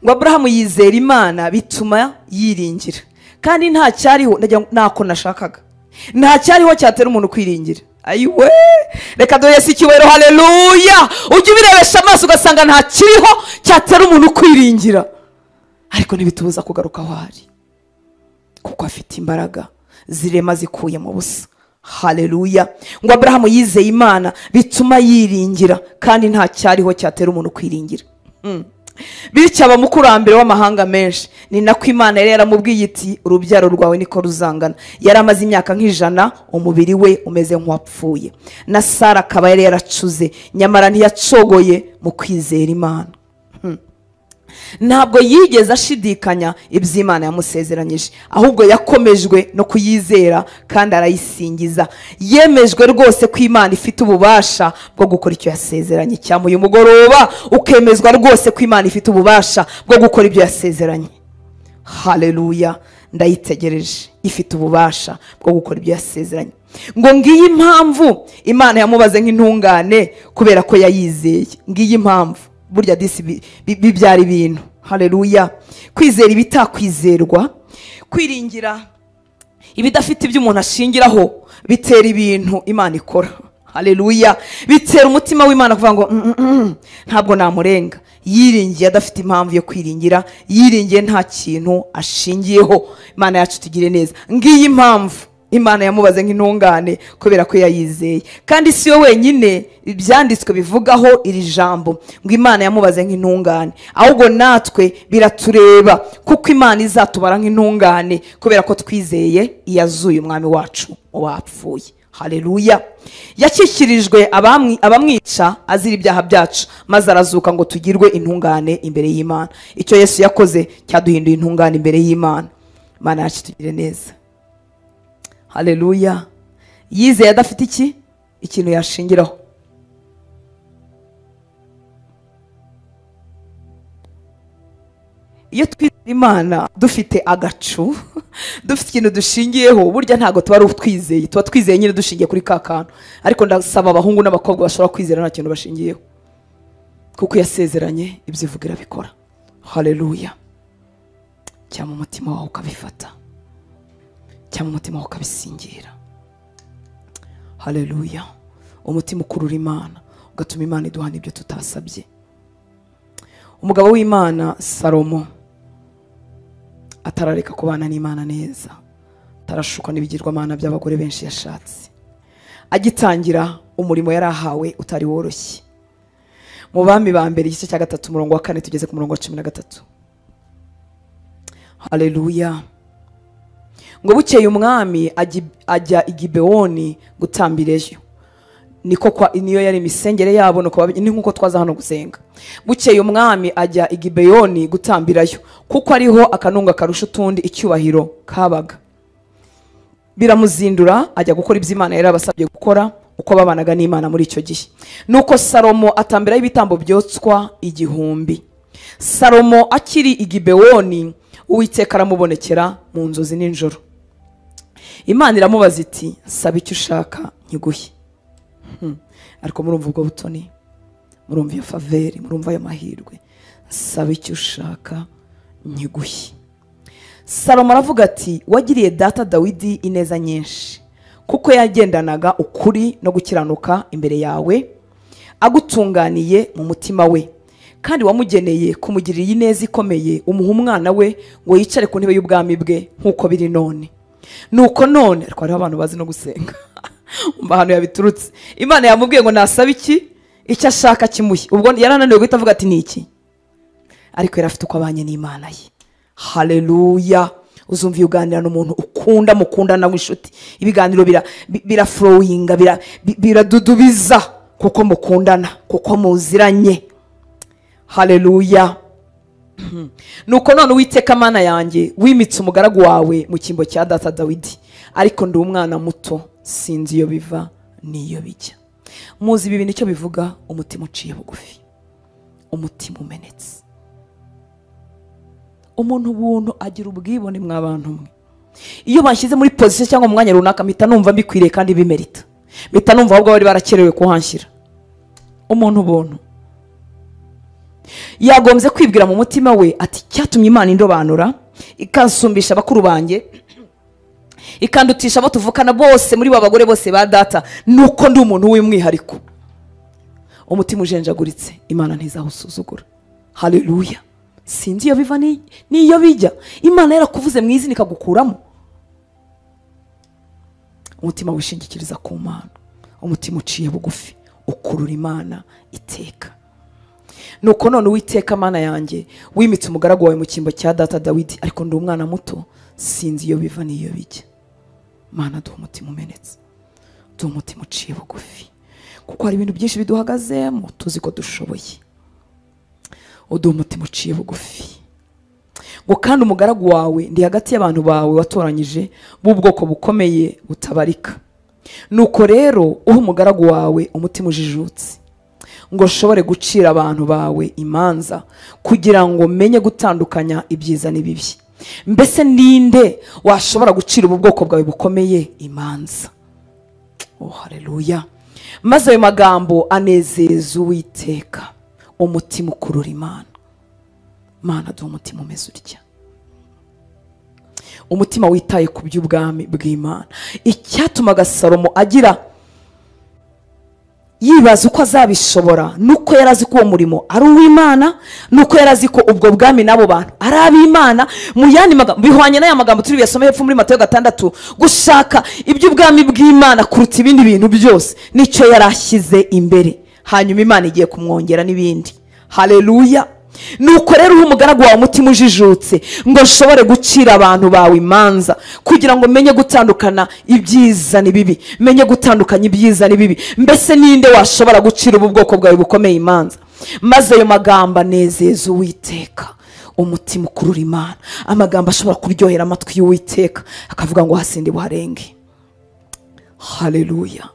Ngo Abrahamu yizera Imana bituma yiringira, kandi nta cyariho nako nashakaga, nta cyariho cyatera umuntu kwiringira. Ayiwe, reka do Yesu ikiwero. Haleluya. Ujye ubirebesha amaso ugasanga nta kiriho cyatera umuntu kwiringira, ariko ntibitubuza kugaruka aho ari, kuko afite imbaraga zirema zikuye mu busa. Haleluya. Ngo Abrahamu yizeye Imana bituma yiringira, kandi nta cyariho cyatera umuntu kwiringira. Bityo aba mukurambere w'amahanga menshi. Ni nako Imana yari yaramubwiye iti urubyaro rwawe niko ruzangana. Yari amaze imyaka nk'ijana, umubiri we umeze nk'uwapfuye, na Sara akaba yari yaracuze, nyamara ntiyacogoye mu kwizera Imana. Ntabwo yigeze ashidikanya iby'Imana yamusezeranyije, ahubwo yakomejwe no kuyizera kandi arayisingiza. Yemejwe rwose ko Imana ifite ububasha bwo gukora icyo yasezeranye. Cyangwa uyu mugoroba ukemezwa rwose ko Imana ifite ububasha bwo gukora ibyo yasezeranye. Haleluya. ndayitegereje, ifite ububasha bwo gukora ibyo yasezeranye. Ngo ngiyi impamvu Imana yamubaze nk'intungane kubera ko yayizeye. Ngiyi impamvu burya disi bibyara ibintu. Haleluya. Kwizera ibitakwizerwa, kwiringira ibidafite ibyo umuntu ashingiraho, bitera ibintu Imana ikora. Haleluya. Bitera umutima w'Imana kuvuga ngo ntabwo namurenga. Yiringiye adafite impamvu yo kwiringira, yiringiye nta kintu ashingiyeho. Imana yacu tugire neza. Ngiyi impamvu Imana yamubaze nk'intungane kubera ko yayizeye. Kandi si yo wenyine ibyanditswe bivugaho iri jambo ngo Imana yamubaze nk'intungane, ahubwo natwe biratureba kuko Imana izatubara nk'intungane kubera ko twizeye iyazuye umwami wacu wapfuye. Haleluya. Yakikirijwe abamwica azira ibyaha byacu, maze arazuka ngo tugirwe intungane imbere y'Imana. Icyo Yesu yakoze cyaduhinduye intungane imbere y'Imana. Imana yacu tugire neza. Haleluya. Yizeye adafite ikintu yashingiraho. Iyo twizera Imana dufite agacu, dufite ikintu dushingiyeho, burya ntago tuba ari utwizeye, tuba twizeye nyine dushingiye kuri ka kantu. Ariko ndasaba abahungu n'abakobwa bashobora kwizera nta kintu bashingiyeho, kuko yasezeranye ibyo ivugira bikora. Haleluya. Cyangwa umutima wawe ukabifata, cyangwa umutima wawe ukabisingira. Haleluya. Umutima ukurura Imana, ugatuma Imana iduha n'ibyo tutasabye. Umugabo w'Imana Salomo atarareka kubana n'Imana neza, atarashukwa n'ibigirwamana by'abagore benshi yashatse. Agitangira umurimo yari ahawe utari woroshye. Mu Bami ba mbere igice cya 3 umurongo wa 4 tugeze ku murongo wa 13. Haleluya. Ngo bukeye umwami ajya i Gibeoni gutambireyo. Niyo yari imisengere yabo, ni nkuko twaza hano gusenga. Bukeye umwami ajya i Gibeoni gutambirayo, kuko ariho akanunga karusha utundi icyubahiro kabaga. Biramuzindura ajya gukora ibyo Imana yari abasabye gukora uko babanaga n'Imana muri icyo gihe. Nuko Salomo atambirayo ibitambo byotswa 1000. Salomo akiri i Gibeoni, Uwiteka aramubonekera mu nzozi n'injoro. Imana iramubaza iti, saba icyo ushaka nkiguhe. Ariko murumva ubwo butoni, murumva iyo faveri, murumva ayo mahirwe. Saba icyo ushaka nkiguhe. Salomo aravuga ati, wagiriye data Dawidi ineza nyinshi, kuko yagendanaga ukuri no gukiranuka imbere yawe, agutunganiye mu mutima we, kandi wamugeneye kumugirira ineza ikomeye, umuha umwana we ngo yicare ku ntebe y'ubwami bwe nk'uko biri none. Nuko none, ariko hariho abantu bazi no gusenga umva hano yabiturutse. Imana yamubwiye ngo nasaba icyo ashaka kimuhe. Ubwo yarananiwe guhita avuga ati ni iki, ariko yari afite uko abanye n'Imana ye. Haleluya. Uzumva uganira n'umuntu ukunda, mukundana w'inshuti, ibiganiro biraflowinga, biradudubiza kuko mukundana, kuko muziranye. Haleluya. Nuko none Uwiteka Mana yanjye, wimitse umugaragu wawe mu cyimbo cya data Dawidi, ariko ndi umwana muto, sinzi iyo biva n'iyo bijya. Muzi ibi bintu icyo bivuga? Umutima uciye bugufi, umutima umenetse. Umuntu buntu agira ubwibone mw'abantu mwe. Iyo banshyize muri position cyangwa mu mwanya runaka, mpita numva mbikwiriye kandi bimerita, mpita numva ahubwo bari barakerewe kuhanshyira. Umuntu buntu yagombye kwibwira mu mutima we ati, cyatumye Imana indobanura ikansumbisha bakuru banjye, ikandutisha abo tuvukana bose muri babagore bose ba data, nuko ndi umuntu w'umwihariko. Umutima ujenjaguritse, Imana ntizahusuzugura. Haleluya. Sinzi iyo biva n'iyo bijya. Imana yarakuvuze mu izina ikagukuramo. Umutima wishingikiriza ku Mana, umutima uciye bugufi, ukurura Imana iteka. Nuko none Uwiteka Mana yanjye, wimitse umugaragu wawe mu cyimbo cya data Dawidi, ariko ndi umwana muto, sinzi iyo biva n'iyo bijya. Mana, duha umutima umenetse, duha umutima uciye bugufi, kuko hari ibintu byinshi biduhagazemo tuzi ko dushoboye. Uduha umutima uciye bugufi. Ngo kandi umugaragu wawe ndi hagati y'abantu bawe watoranyije b'ubwoko bukomeye butabarika. Nuko rero uha umugaragu wawe umutima ujijutse, ngo ushobore gucira abantu bawe imanza, kugira ngo menye gutandukanya ibyiza n'ibibi. mbese ninde washobora gucira ubu bwoko bwawe bukomeye imanza? Oh haleluya. Maze ayo magambo anezeza Uwiteka, umutima ukurura Imana. Mana duha umutima umeze utya, umutima witaye ku by'ubwami bw'Imana. Icyatumaga Salomo agira yibaza uko azabishobora nuko yarazi ko uwo murimo ari uw'Imana, nuko yarazi ko ubwo bwami n'abo bantu ari ab'Imana. Mu yandi magambo bihwanye n'aya magambo turi biyasomeye hepfo muri Matayo 6, gushaka iby'ubwami bw'Imana kuruta ibindi bintu byose nicyo yarashyize imbere, hanyuma Imana igiye kumwongera n'ibindi. Haleluya. Nuko rero umugaragu wawe umutima ujijutse ngo nshobore gucira abantu bawe imanza, kugira ngo menye gutandukana ibyiza n'ibibi, menye gutandukanya ibyiza n'ibibi. Mbese ninde washobora gucira ubu bwoko bwawe bukomeye imanza? Maze ayo magambo anezeza Uwiteka, umutima ukurura Imana. Amagambo ashobora kuryohera amatwi y'Uwiteka akavuga ngo hasinde buharenge. Haleluya.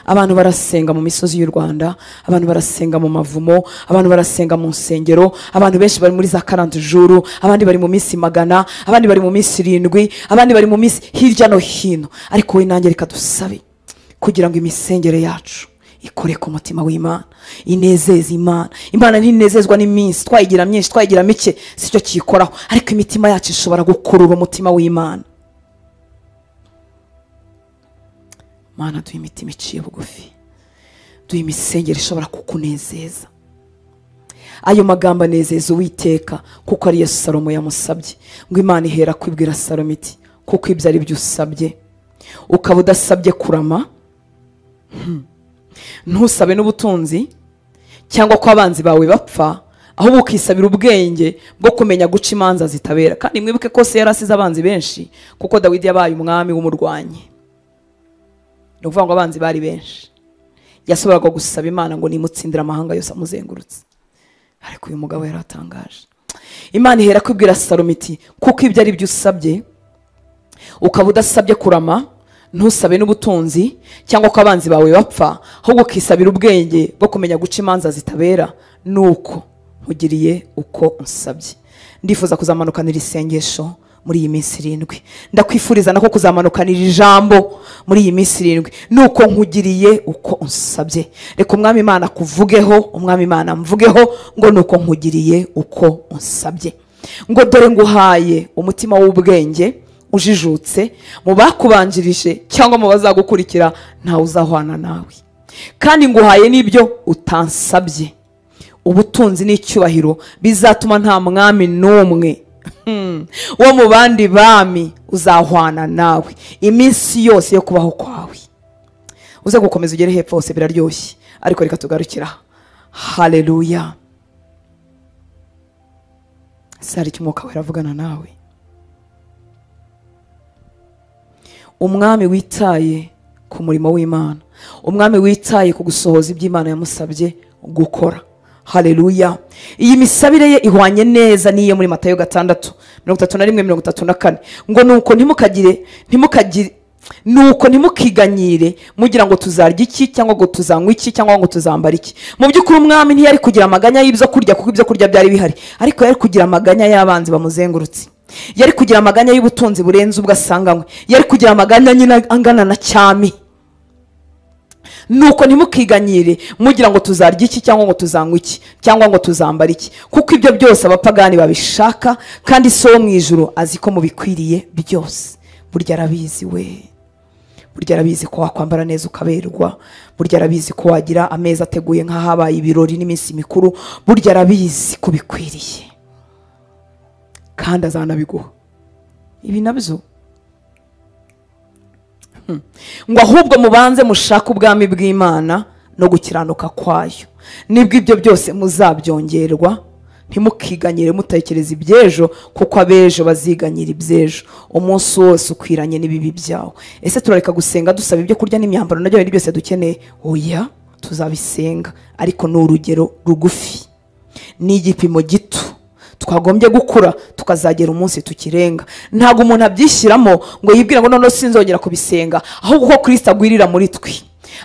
Abantu barasenga mu misozi y'u Rwanda, abantu barasenga mu mavumo, abantu barasenga mu nsengero, abantu benshi bari muri za 40 jours, abandi bari mu minsi 100, abandi bari mu minsi 7, abandi bari mu minsi hirya no hino. Ariko we nanjye reka dusabe kugira ngo imisengere yacu ikore ku mutima w'Imana, inezeze Imana. Imana ntinezezwa n'iminsi, twayigira myinshi twayigira mike sicyo kiyikoraho, ariko imitima yacu ishobora gukurura umutima w'Imana. Mana duha imitima iciye bugufi, duha imisengere ishobora kukunezeza. Ayo magambo anezeza Uwiteka kuko ari yo Salomo yamusabye, ngo Imana ihera kwibwira Salomo iti kuko ibyo ari byo usabye ukaba udasabye kurama, ntusabe n'ubutunzi cyangwa ko abanzi bawe bapfa, ahubwo ukisabira ubwenge bwo kumenya guca imanza zitabera. Kandi mwibuke ko se yarasize abanzi benshi, kuko Dawidi yabaye umwami w'umurwanyi. Ni ukuvuga ngo abanzi bari benshi, yasoboraga gusaba Imana ngo nimutsindire amahanga yose amuzengurutse. Ariko uyu mugabo yaratangaje. Imana ihera kwibwira Salomo iti kuko ibyo ari byo usabye ukaba udasabye kurama, ntusabe n'ubutunzi cyangwa ko abanzi bawe bapfa, ahubwo ukisabira ubwenge bwo kumenya guca imanza zitabera, nuko nkugiriye uko unsabye. Ndifuza kuzamanukanira isengesho muri iyi minsi 7. Ndakwifuriza nako kuzamanukanira ijambo muri iyi minsi 7, nuko nkugiriye uko unsabye. Reka umwami Imana kuvugeho, umwami Imana mvugeho ngo nuko nkugiriye uko unsabye. Ngo dore nguhaye umutima w'ubwenge ujijutse, mu bakubanjirije cyangwa mu bazagukurikira ntawe uzahwana nawe. Kandi nguhaye n'ibyo utansabye, ubutunzi n'icyubahiro bizatuma nta mwami n'umwe wo mu bandi bami uzahwana nawe iminsi yose yo kubaho kwawe. Uze gukomeza ugere hepfo hose biraryoshye, ariko reka tugarukira. Haleluya. Sari cy'umwuka wera avugana nawe. Umwami witaye ku murimo w'Imana, umwami witaye ku gusohoza iby'Imana yamusabye gukora. Haleluya. Iyi misabire ye ihwanye neza niyo muri Matayo 6:31-34, ngo nuko ntimukiganyire mugira ngo tuzarya iki cyangwa ngo tuzanywa iki cyangwa ngo tuzambara iki. Mu by'ukuri umwami ntiyari kugira amaganya y'ibyo kurya kuko ibyo kurya byari bihari, ariko yari kugira amaganya y'abanzi bamuzengurutse. Yari kugira amaganya y'ubutunzi burenze ubwo asanganywe, yari kugira amaganya nyine angana na cyami. Nuko ntimukiganyire mugira ngo tuzarya iki cyangwa ngo tuzanywa iki cyangwa ngo tuzambara iki, kuko ibyo byose abapagani babishaka, kandi so wo mu ijuru azi ko mubikwiriye byose. Burya arabizi we, burya arabizi ko wakwambara neza ukaberwa, burya arabizi ko wagira ameza ateguye nk'ahabaye ibirori n'iminsi mikuru, burya arabizi ko bikwiriye kandi azanabiguha. Ibi nabyo ngo ahubwo mubanze mushaka ubwami bw'Imana no gukiranuka kwayo, nibwo ibyo byose muzabyongerwa. Ntimukiganyire mutekereza ibyejo, kuko abejo baziganyira ibyejo. Umunsi wose ukwiranye n'ibibi byawo. Ese turareka gusenga dusaba ibyo kurya n'imyambaro nabyo bindi byose dukeneye? Oya, tuzabisenga, ariko ni urugero rugufi, ni igipimo gito twagombye gukura tukazagera umunsi tukirenga. Ntago umuntu abyishyiramo ngo yibwire ngo none sinzongera kubisenga, ahubwo ko Kristo agwirira muri twe,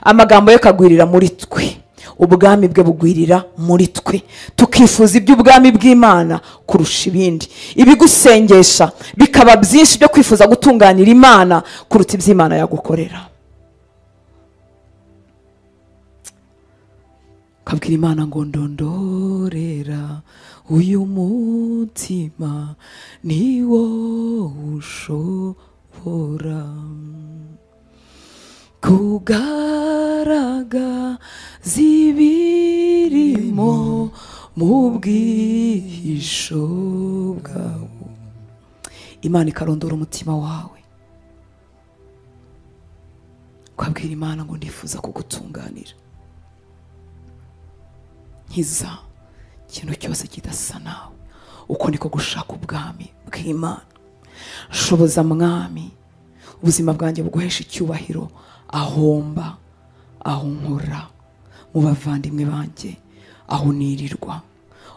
amagambo ye kagwirira muri twe, ubwami bwe bugwirira muri twe, tukifuza iby'ubwami bw'Imana kurusha ibindi. Ibigusengesha bikaba byinshi byo kwifuza gutunganira Imana kuruta iby'Imana yagukorera. Kabwira Imana ngo ndondorera uyu mutima ni wo ushobora kugaragaza ibirimo mu bwihisho bwawe. Imana ikarondora umutima wawe, ukabwira Imana ngo ndifuza kugutunganira. Nkiza ikintu cyose kidasa nawe. Uko niko gushaka ubwami bw'Imana. Shoboza mwami ubuzima bwanjye buguhesha icyubahiro ahomba, aho nkora, mu bavandimwe banjye, aho nirirwa.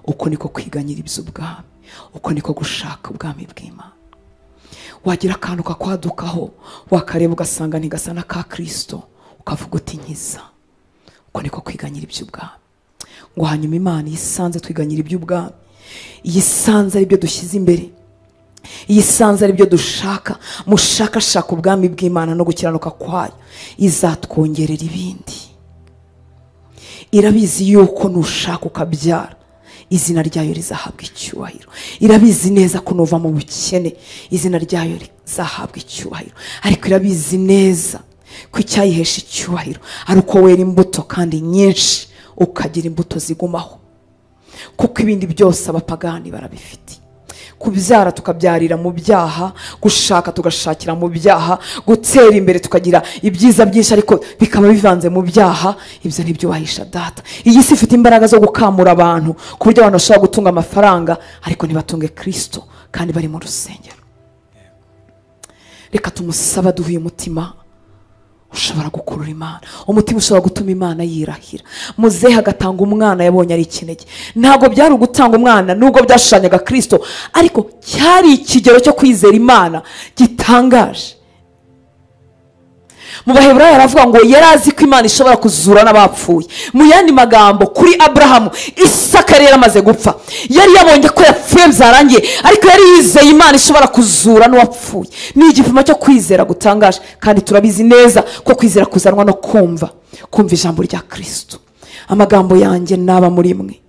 Uko niko kwiganyira iby'ubwami, uko niko gushaka ubwami bw'Imana. Wagira akantu kakwadukaho wakareba ugasanga ntigasa na ka Kristo, ukavuga uti nkiza. Uko niko kwiganyira iby'ubwami. Ngo hanyuma Imana yisanze twiganyira iby'ubwami, yisanze ari byo dushyize imbere, yisanze ari byo dushaka, mushakashaka ubwami bw'Imana no gukiranuka kwayo, izatwongerera ibindi. Irabizi yuko nushaka ukabyara, izina ryayo rizahabwa icyubahiro. Irabizi neza ko nuva mu bukene, izina ryayo rizahabwa icyubahiro. Ariko irabizi neza ko icyayihesha icyubahiro ari uko wera imbuto kandi nyinshi, ukagira imbuto zigumaho. Kuko ibindi byose abapagani barabifite. Kubyara tukabyarira mu byaha, gushaka tugashakira mu byaha, gutera imbere tukagira ibyiza byinshi ariko bikaba bivanze mu byaha. Ibyo nibyo wahisha data. Iyi si ifite imbaraga zo gukamura abantu ku buryo abantu bashobora gutunga amafaranga ariko ntibatunge Kristo kandi bari mu rusengero. Reka tumusaba duhuye umutima ushobora gukurura Imana, umutima ushobora gutuma Imana yirahira. Muzehe agatanga umwana yabonye ari ikinege. Ntabwo byari ugutanga umwana nubwo byashushanyaga Kristo, ariko cyari ikigero cyo kwizera Imana gitangaje. Mu Baheburayo aravuga ngo yari azi ko Imana ishobora kuzura n'abapfuye. Mu yandi magambo, kuri Abrahamu, Isaka yari yaramaze gupfa, yari yabonye ko yapfuye byarangiye, ariko yari yizeye Imana ishobora kuzura n'uwapfuye. Ni igipimo cyo kwizera gutangaje, kandi turabizi neza ko kwizera kuzanwa no kumva ijambo rya Kristo. Amagambo yanjye naba muri mwe,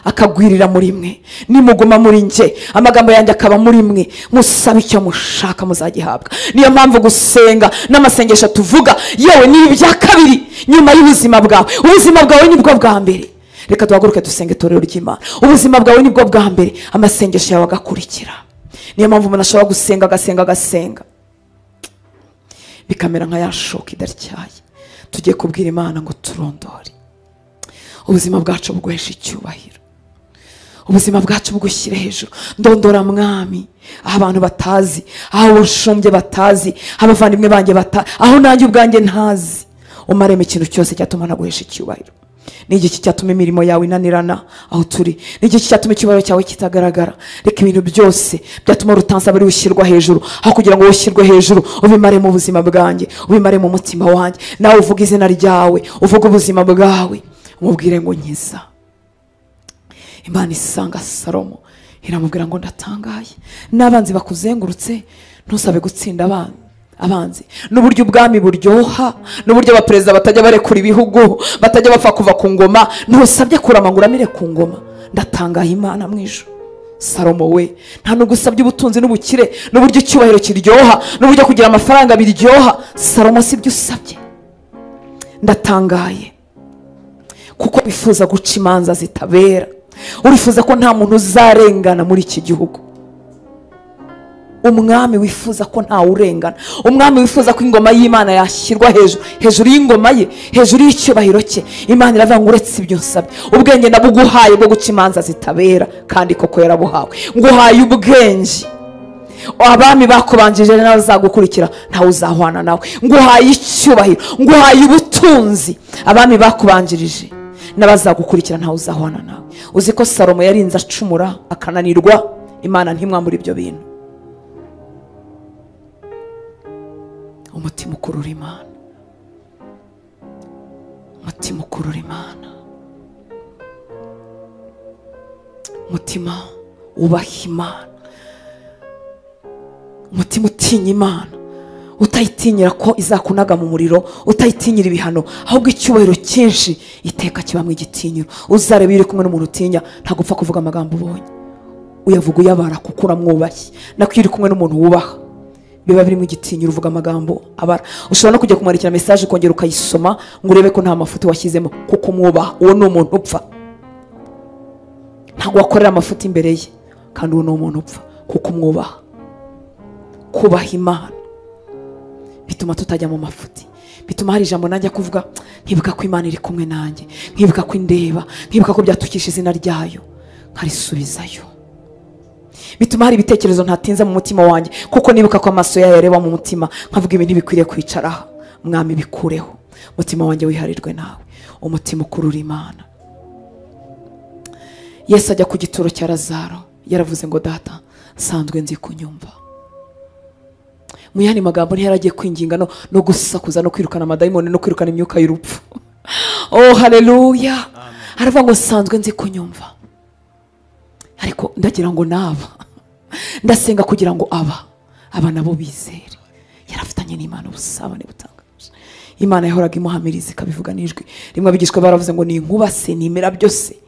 akagwirira muri mwe, nimuguma muri nje, amagambo yanjye akaba muri mwe, musaba icyo mushaka muzagihabwa. Niyo mpamvu gusenga n'amasengesho tuvuga yewe ni ibya kabiri nyuma y'ubuzima bwawe. Ubuzima bwawe nibwo bwa mbere. Reka duhaguruke dusenge itorero ry'Imana. Ubuzima bwawe nibwo bwa mbere, amasengesho yawe agakurikira. Niyo mpamvu umuntu ashobora gusenga agasenga bikamera nka ya shoka idatyaye. Tugiye kubwira Imana ngo turondore ubuzima bwacu buguhesha icyubahiro, ubuzima bwacu bugushyire hejuru. Ndondora mwami aho abantu batazi, aho ushumbye batazi, abavandimwe banjye batazi, aho nanjye ubwanjye ntazi. Umareme ikintu cyose cyatuma naguhesha icyubahiro. Ni igiki cyatuma imirimo yawe inanirana aho turi, ni igiki cyatuma icyubahiro cyawe kitagaragara. Reka ibintu byose byatuma rutansa bari ushyirwa hejuru, aho kugira ngo ushyirwe hejuru ubimare mu buzima bwanjye, ubimare mu mutima wanjye. Nawe uvuga izina ryawe, uvuga ubuzima bwawe, umubwire ngo nkiza. Imana isanga Salomo iramubwira ngo ndatangaye, n'abanzi bakuzengurutse ntusabe gutsinda abanzi. N'uburyo ubwami buryoha, n'uburyo abaperezida batajya barekura ibihugu, batajya bapfa kuva ku ngoma, ntusabye kurama ngo uramire ku ngoma. Ndatangaye Imana mu ijuru. Salomo we, nta nugusabye ubutunzi n'ubukire, n'uburyo icyubahiro kiryoha, n'uburyo kugira amafaranga biryoha. Salomo si byo usabye. Ndatangaye kuko bifuza guca imanza zitabera. Urifuza ko nta muntu uzarengana muri iki gihugu. Umwami wifuza ko nta urengana, umwami wifuza ko ingoma y'Imana yashyirwa hejuru y'ingoma ye, hejuru y'icyubahiro cye. Imana iravuga ngo uretse ibyo nsabye, ubwenge nabuguhaye bwo guca imanza zitabera, kandi koko yarabuhawe. Nguhaye ubwenge, abami bakubanjije n'abazagukurikira ntawe uzahwana nawe. Nguhaye icyubahiro, nguhaye ubutunzi, abami bakubanjirije n'abazagukurikira ntawe uzahwana nawe. Uzi ko Salomo yarinze acumura akananirwa, Imana ntimwamura ibyo bintu. Umutima ukurura Imana, umutima ukurura Imana, umutima ubaha Imana, umutima utinya Imana, utayitinyira ko izakunaga mu muriro, utayitinyira ibihano, ahubwo icyubahiro cyinshi iteka kibamwe igitinyiro. Uzarebe iri kumwe n'umuntu utinya ntabwo upfa kuvuga amagambo ubonye, uyavuga uyabara kuko uramwubashye. Nako iri kumwe n'umuntu wubaha biba birimo igitinyiro, uvuga amagambo abara. Ushobora no kujya kumwandikira message ukongera ukayisoma ngo urebe ko nta mafuti washyizemo kuko umwubaha. Uwo ni umuntu upfa, ntabwo wakorera amafuti imbere ye, kandi uwo ni umuntu upfa kuko umwubaha. Kubaha Imana bituma tutajya mu mafuti, bituma hari ijambo najya kuvuga nkibuka ko Imana iri kumwe nanjye, nkibuka ko indeba, nkibuka ko byatukisha izina ryayo nkarisubizayo. Bituma hari ibitekerezo ntatinza mu mutima wanjye kuko nibuka ko amaso yayo yareba mu mutima, nkavuga ibintu bikwiriye kwicaraho. Mwami bikureho, umutima wanjye wiharirwe nawe, umutima ukurura Imana. Yesu ajya ku gituro cya Lazaro yaravuze ngo data sanzwe nzi kunyumva. Mu yandi magambo ntiyaragiye kwinginga no gusakuza no kwirukana amadayimoni no kwirukana imyuka y'urupfu. Oh haleluya, aravuga ngo sanzwe nzi kunyumva, ariko ndagira ngo naba ndasenga kugira ngo aba nabo bizere. Yarafitanye n'Imana ubusabane butangaje. Imana yahoraga imuhamiriza ikabivuga n'ijwi rimwe. Abigishwa baravuze ngo ni inkuba se nimera byose,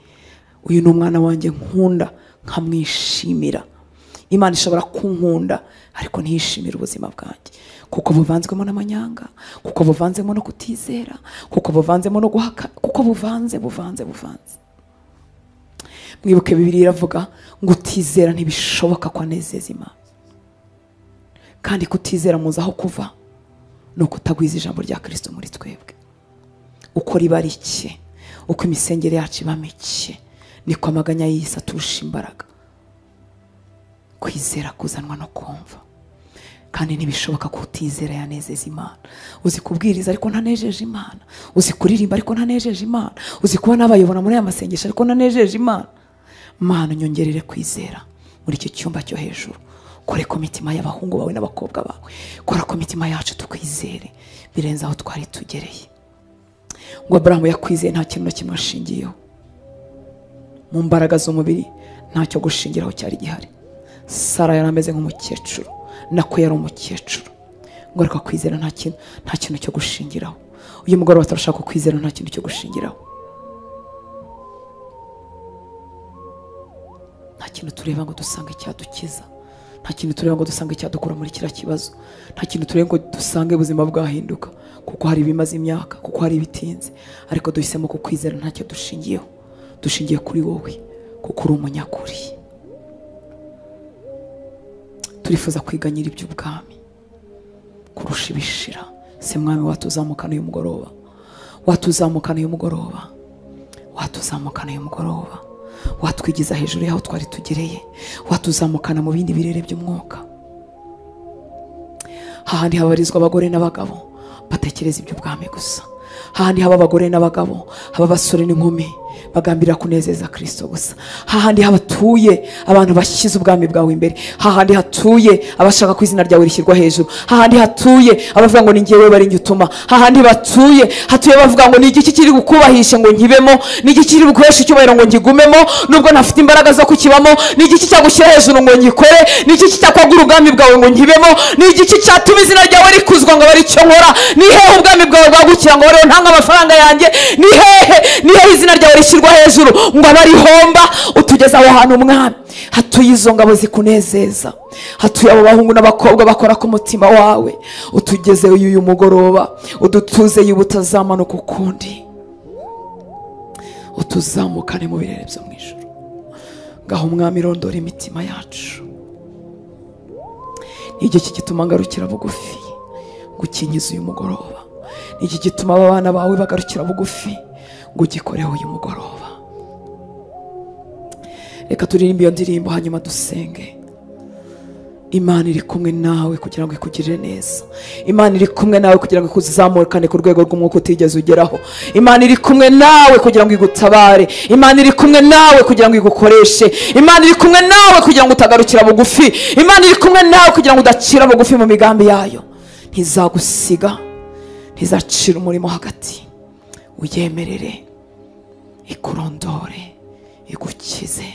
uyu ni umwana wanjye nkunda nkamwishimira. Imana ishobora kunkunda ariko ntiyishimira ubuzima bwanjye kuko buvanzwemo n'amanyanga, kuko buvanzemo no kutizera, kuko buvanzemo no guhaka, kuko buvanze. Mwibuke Bibiliya iravuga ngo utizera ntibishoboka ko anezeza Imana, kandi kutizera muzi aho kuva no kutagwiza ijambo rya Kristo muri twebwe. Uko riba rike, uko imisengere yacu iba mike, niko amaganya y'isi aturusha imbaraga. Kwizera kuzanwa no kumva, kandi ntibishoboka ko utizera yanezeza Imana. Uzi kubwiriza ariko ntanejeje Imana, uzi kuririmba ariko ntanejeje Imana, uzi kuba n'abayobora muri aya masengesho ariko ntanejeje Imana. Mana nyongerere kwizera muri icyo cyumba cyo hejuru. Kore ku mitima y'abahungu bawe n'abakobwa bawe, kora ku mitima yacu tukwizere birenze aho twari tugereye. Ngo Abrahamu yakwizeye nta kintu na kimwe ashingiyeho, mu mbaraga z'umubiri ntacyo gushingiraho cyari gihari. Sara yarameze nk'umukecuru, nako yari umukecuru, ngo ariko kwizera nta kintu cyo gushingiraho. Uyu mugoroba turashaka kwizera nta kintu cyo gushingiraho. Nta kintu tureba ngo dusange icyadukiza, nta kintu tureba ngo dusange icyadukura muri kiriya kibazo, nta kintu tureba ngo dusange ubuzima bwahinduka, kuko hari ibimaze imyaka, kuko hari ibitinze. Ariko duhisemo kukwizera ntacyo dushingiyeho, dushingiye kuri wowe kuko uri umunyakuri. Turifuza kwiganyira iby'ubwami kurusha ibishira. Se Mwami watuzamukana uyu mugoroba, watuzamukana uyu mugoroba, watuzamukana uyu mugoroba, watwigiza hejuru yaho twari tugereye, watuzamukana mu bindi birere by'umwuka. Hahandi habarizwa abagore n'abagabo batekereza iby'ubwami gusa, hahandi haba abagore n'abagabo, haba abasore n'inkumi bagambira kunezeza Kristo gusa, hahandi habatuye abantu bashyize ubwami bwawe imbere, hahandi hatuye abashaka ko izina ryawe rishyirwa hejuru, hahandi hatuye abavuga ngo ni njyewe bari njutuma, hahandi hatuye bavuga ngo ni igiki kiri gukubahisha ngo nkibemo, ni igiki kiri gukoresha icyubahiro ngo ngigumemo nubwo ntafite imbaraga zo kukibamo, ni igiki cyagushyira hejuru ngo ngikore, ni igiki cyakwagura ubwami bwawe ngo nkibemo, ni igiki cyatuma izina ryawe rikuzwa ngo bari cyo nkora, ni hehe ubwami bwawe bwagukira ngo rero ntanga amafaranga yanjye, ni hehe izina ryawe rishyirwa hejuru ngo abarihomba. Utugeza aho hantu Mwami, hatuye izo ngabo zikunezeza, hatuye abo bahungu n'abakobwa bakora ku mutima wawe. Utugeze uyu mugoroba, udutuze y'ubutazamanuka ukundi, utuzamukane mu birere byo mu ijuru. Ngaho Mwami rondora imitima yacu, n'igiki gituma ngarukira bugufi gukinyiza uyu mugoroba, n'iki gituma abana bawe bagarukira bugufi ngo ugikoreho uyu mugoroba. Reka turirimbe iyo ndirimbo hanyuma dusenge. Imana iri kumwe nawe kugira ngo ikugirire neza, Imana iri kumwe nawe kugira ngo ikuzamurane ku rwego rw'umwuka utigeze ugeraho, Imana iri kumwe nawe kugira ngo igutabare, Imana iri kumwe nawe kugira ngo igukoreshe, Imana iri kumwe nawe kugira ngo utagarukira bugufi, Imana iri kumwe nawe kugira ngo udacira bugufi mu migambi yayo. Ntizagusiga, ntizacira umurimo hagati. uyemerere ikurondore igukize.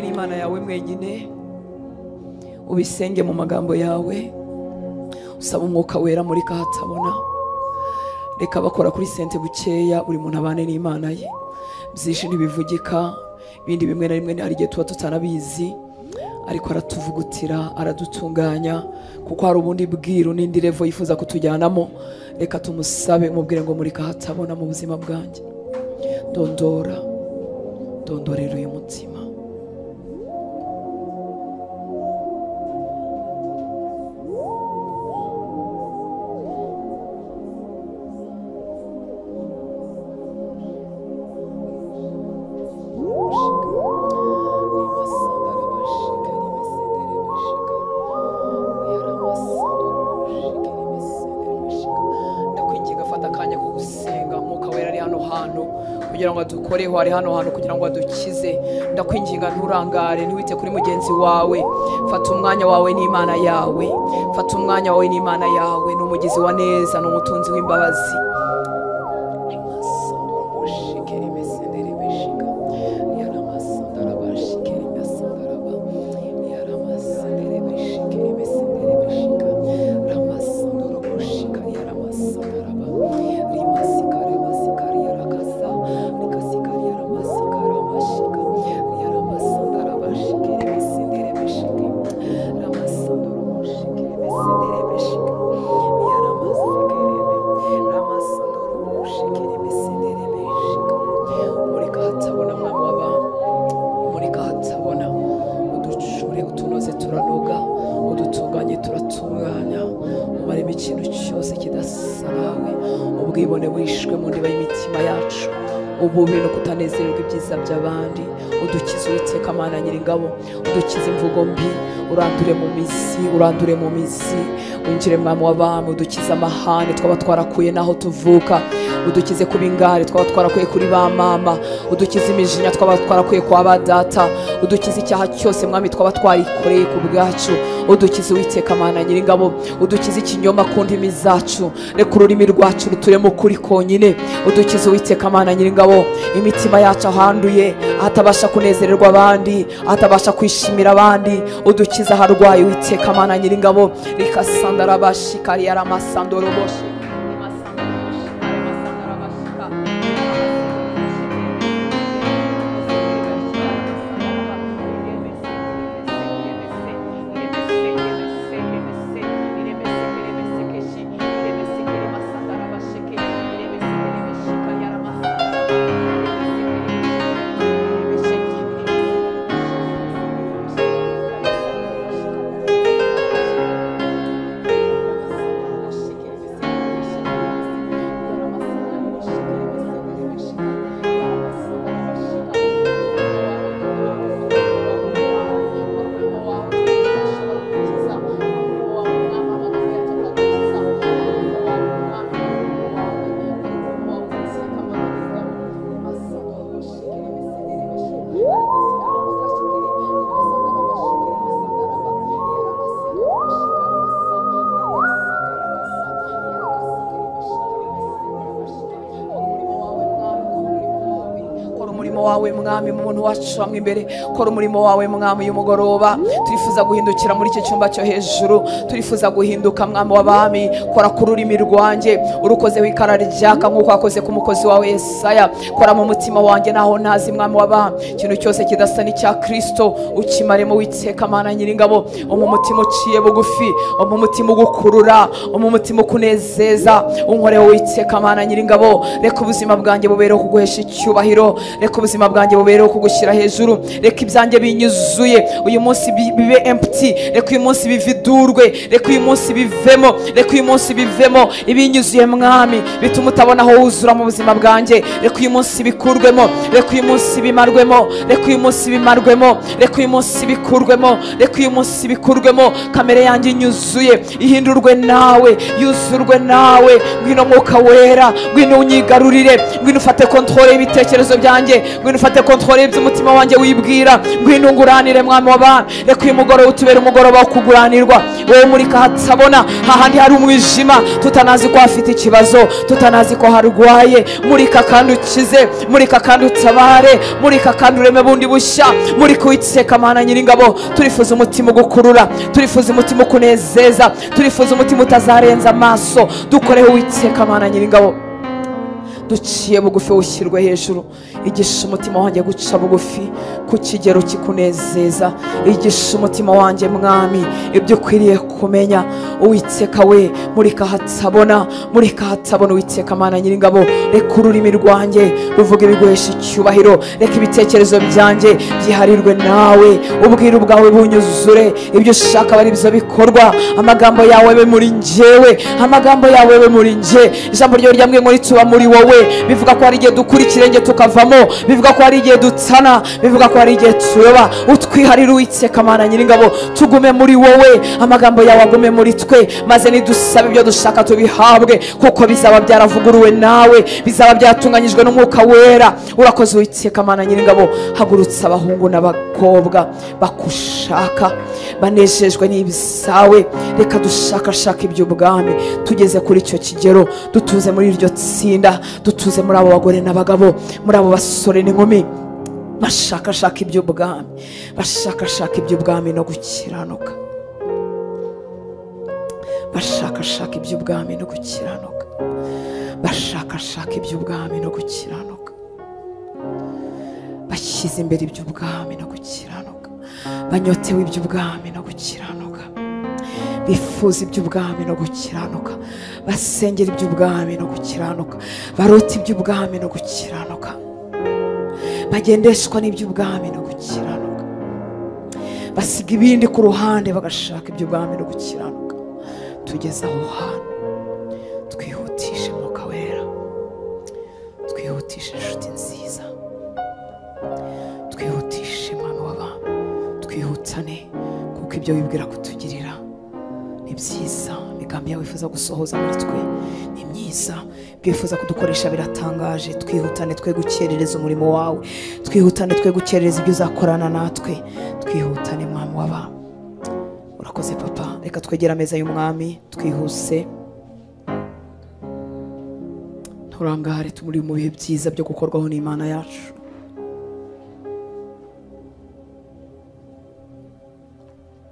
n'Imana yawe mwenyine, ubisenge mu magambo yawe, usaba umwuka wera muri kahatabona. Reka bakora kuri sente bukeya, buri muntu abane n'Imana ye. Byinshi ntibivugika, ibindi bimwe na rimwe hari igihe tuba tutanabizi, ariko aratuvugutira, aradutunganya, kuko hari ubundi bwiru n'indi revo yifuza kutujyanamo. Reka tumusabe, umubwire ngo muri kahatabona mu buzima bwanjye, dondorera uyu mutima. Kugira ngo adukoreho, ari hano hantu kugira ngo adukize. Ndakwinginga nturangare, ntiwite kuri mugenzi wawe. Fata umwanya wawe n'Imana yawe, fata umwanya wawe n'Imana yawe. Ni umugizi wa neza, ni umutunzi w'imbabazi. Ubwibone wishwe mu ndiba y'imitima yacu, ububi no kutanezererwa ibyiza by'abandi. Udukize Uwiteka Mana Nyiringabo, udukize imvugo mbi, urandure mu mizi, winjire Mwami w'abami. Udukize amahane twaba twarakuye naho tuvuka, udukize kuba ingare twaba twarakuye kuri ba mama, udukize imijinya twaba twarakuye kwa ba data, udukize icyaha cyose Mwami twaba twarikoreye ku bwacu. Udukize Uwiteka Mana Nyiringabo, udukize ikinyoma ku ndimi zacu, reka ururimi rwacu ruturemo ukuri konyine. Udukize Uwiteka Mana Nyiringabo, imitima yacu ahanduye, ahatabasha kunezererwa abandi, ahatabasha kwishimira abandi. Udukize aharwaye Uwiteka Mana Nyiringabo, rikasandara bashikari yaramasandoro bose. wawe mwami mu muntu wacu hamwe imbere, kora umurimo wawe mwami y'umugoroba. Turifuza guhindukira muri icyo cyumba cyo hejuru, turifuza guhinduka mwami w'abami. Kora ku rurimi rwanjye urukozeho ikara ryaka nk'uko wakoze ku mukozi wawe Yesaya. Kora mu mutima wanjye naho ntazi mwami w'abami, ikintu cyose kidasa n'icya Kristo ukimaremo Uwiteka Mana Nyiringabo. Mu mutima uciye bugufi, mu mutima ugukurura, mu mutima ukunezeza, unkoreho Uwiteka Mana Nyiringabo. Reka ubuzima bwanjye bubereho kuguhesha icyubahiro, reka ubuzima bwanjye bubereho kugushyira hejuru. Reka ibyanjye binyuzuye uyu munsi bibe empty, reka uyu munsi bividurwe, reka uyu munsi bivemo, reka uyu munsi bivemo ibinyuzuye mwami bituma utabona aho wuzura mu buzima bwanjye. Reka uyu munsi bikurwemo, reka uyu munsi bimarwemo, reka uyu munsi bimarwemo, reka uyu munsi bikurwemo, reka uyu munsi bikurwemo. Kamere yanjye inyuzuye ihindurwe nawe, yuzurwe nawe. Ngwino mwuka wera, ngwino unyigarurire, ngwino ufate kontrole y'ibitekerezo byanjye, ngwino ngwino ufate kontrole y'umutima wanjye wibwira, ngwino unguranire mwami w'abami. Reka uyu mugoroba utubere umugoroba wo kuguranirwa, wowe murika hatabona, hahandi hari umwijima tutanazi ko hafite ikibazo, tutanazi ko harwaye. Murika kandi ukize, murika kandi utabare, murika kandi ureme bundi bushya. Murika Uwiteka Mana Nyiringabo, turifuza umutima ugukurura, turifuza umutima ukunezeza, turifuza umutima utazarenza amaso. Dukoreho Uwiteka Mana Nyiringabo, duciye bugufi ushyirwe hejuru. Igisha umutima wanjye guca bugufi ku kigero kikunezeza. Igisha umutima wanjye mwami ibyo ukwiriye kumenya. Uwiteka we, murika hatabona, murika hatabona Uwiteka Mana Nyiringabo. Reka ururimi rwanjye ruvuga ibiguhesha icyubahiro, reka ibitekerezo byanjye byiharirwe nawe. Ubwiru bwawe bunyuzure, ibyo ushaka bari byo bikorwa. Amagambo yawe be muri njyewe, amagambo yawe be muri njye. Ijambo ryawe ryambwiye ngo nituba muri wowe, bivuga ko hari igihe dukura ikirenge tukavamo, bivuga ko hari igihe dutana, bivuga ko hari igihe tuyoba. Utwiharire Uwiteka Mana Nyiringabo, tugume muri wowe, amagambo yawe agume muri twe, maze nidusaba ibyo dushaka tubihabwe, kuko bizaba byaravuguruwe nawe, bizaba byatunganyijwe n'Umwuka Wera. Urakoze Uwiteka Mana Nyiringabo. Hagurutsa abahungu n'abakobwa bakushaka, banejejwe n'ibisawe. Reka dushakashaka iby'ubwami, tugeze kuri icyo kigero, dutuze muri iryo tsinda, dutuze muri abo bagore n'abagabo, muri abo basore n'inkumi bashakashaka iby'ubwami, bashakashaka iby'ubwami no gukiranuka, bashakashaka iby'ubwami no gukiranuka, bashakashaka iby'ubwami no gukiranuka, bashyize imbere iby'ubwami no gukiranuka, banyotewe iby'ubwami no gukiranuka, bifuza iby'ubwami no gukiranuka, basengera iby'ubwami no gukiranuka, barota iby'ubwami no gukiranuka, bagendeshwa n'iby'ubwami no gukiranuka, basiga ibindi ku ruhande bagashaka iby'ubwami no gukiranuka. Tugeze aho hantu, twihutishe Mwuka Wera, twihutishe inshuti nziza, twihutishe Mwami w'abami, twihutane, kuko ibyo wibwira kutugirira ni byiza. Imigambi yawe wifuza gusohoza muri twe ni myiza, ibyo wifuza kudukoresha biratangaje. Twihutane twe gukerereza umurimo wawe, twihutane twe gukerereza ibyo uzakorana natwe, twihutane Mwami w'abami. Urakoze Papa. Reka twegera ameza y'Umwami twihuse, turangare tumuri mu bihe byiza byo gukorwaho n'Imana yacu.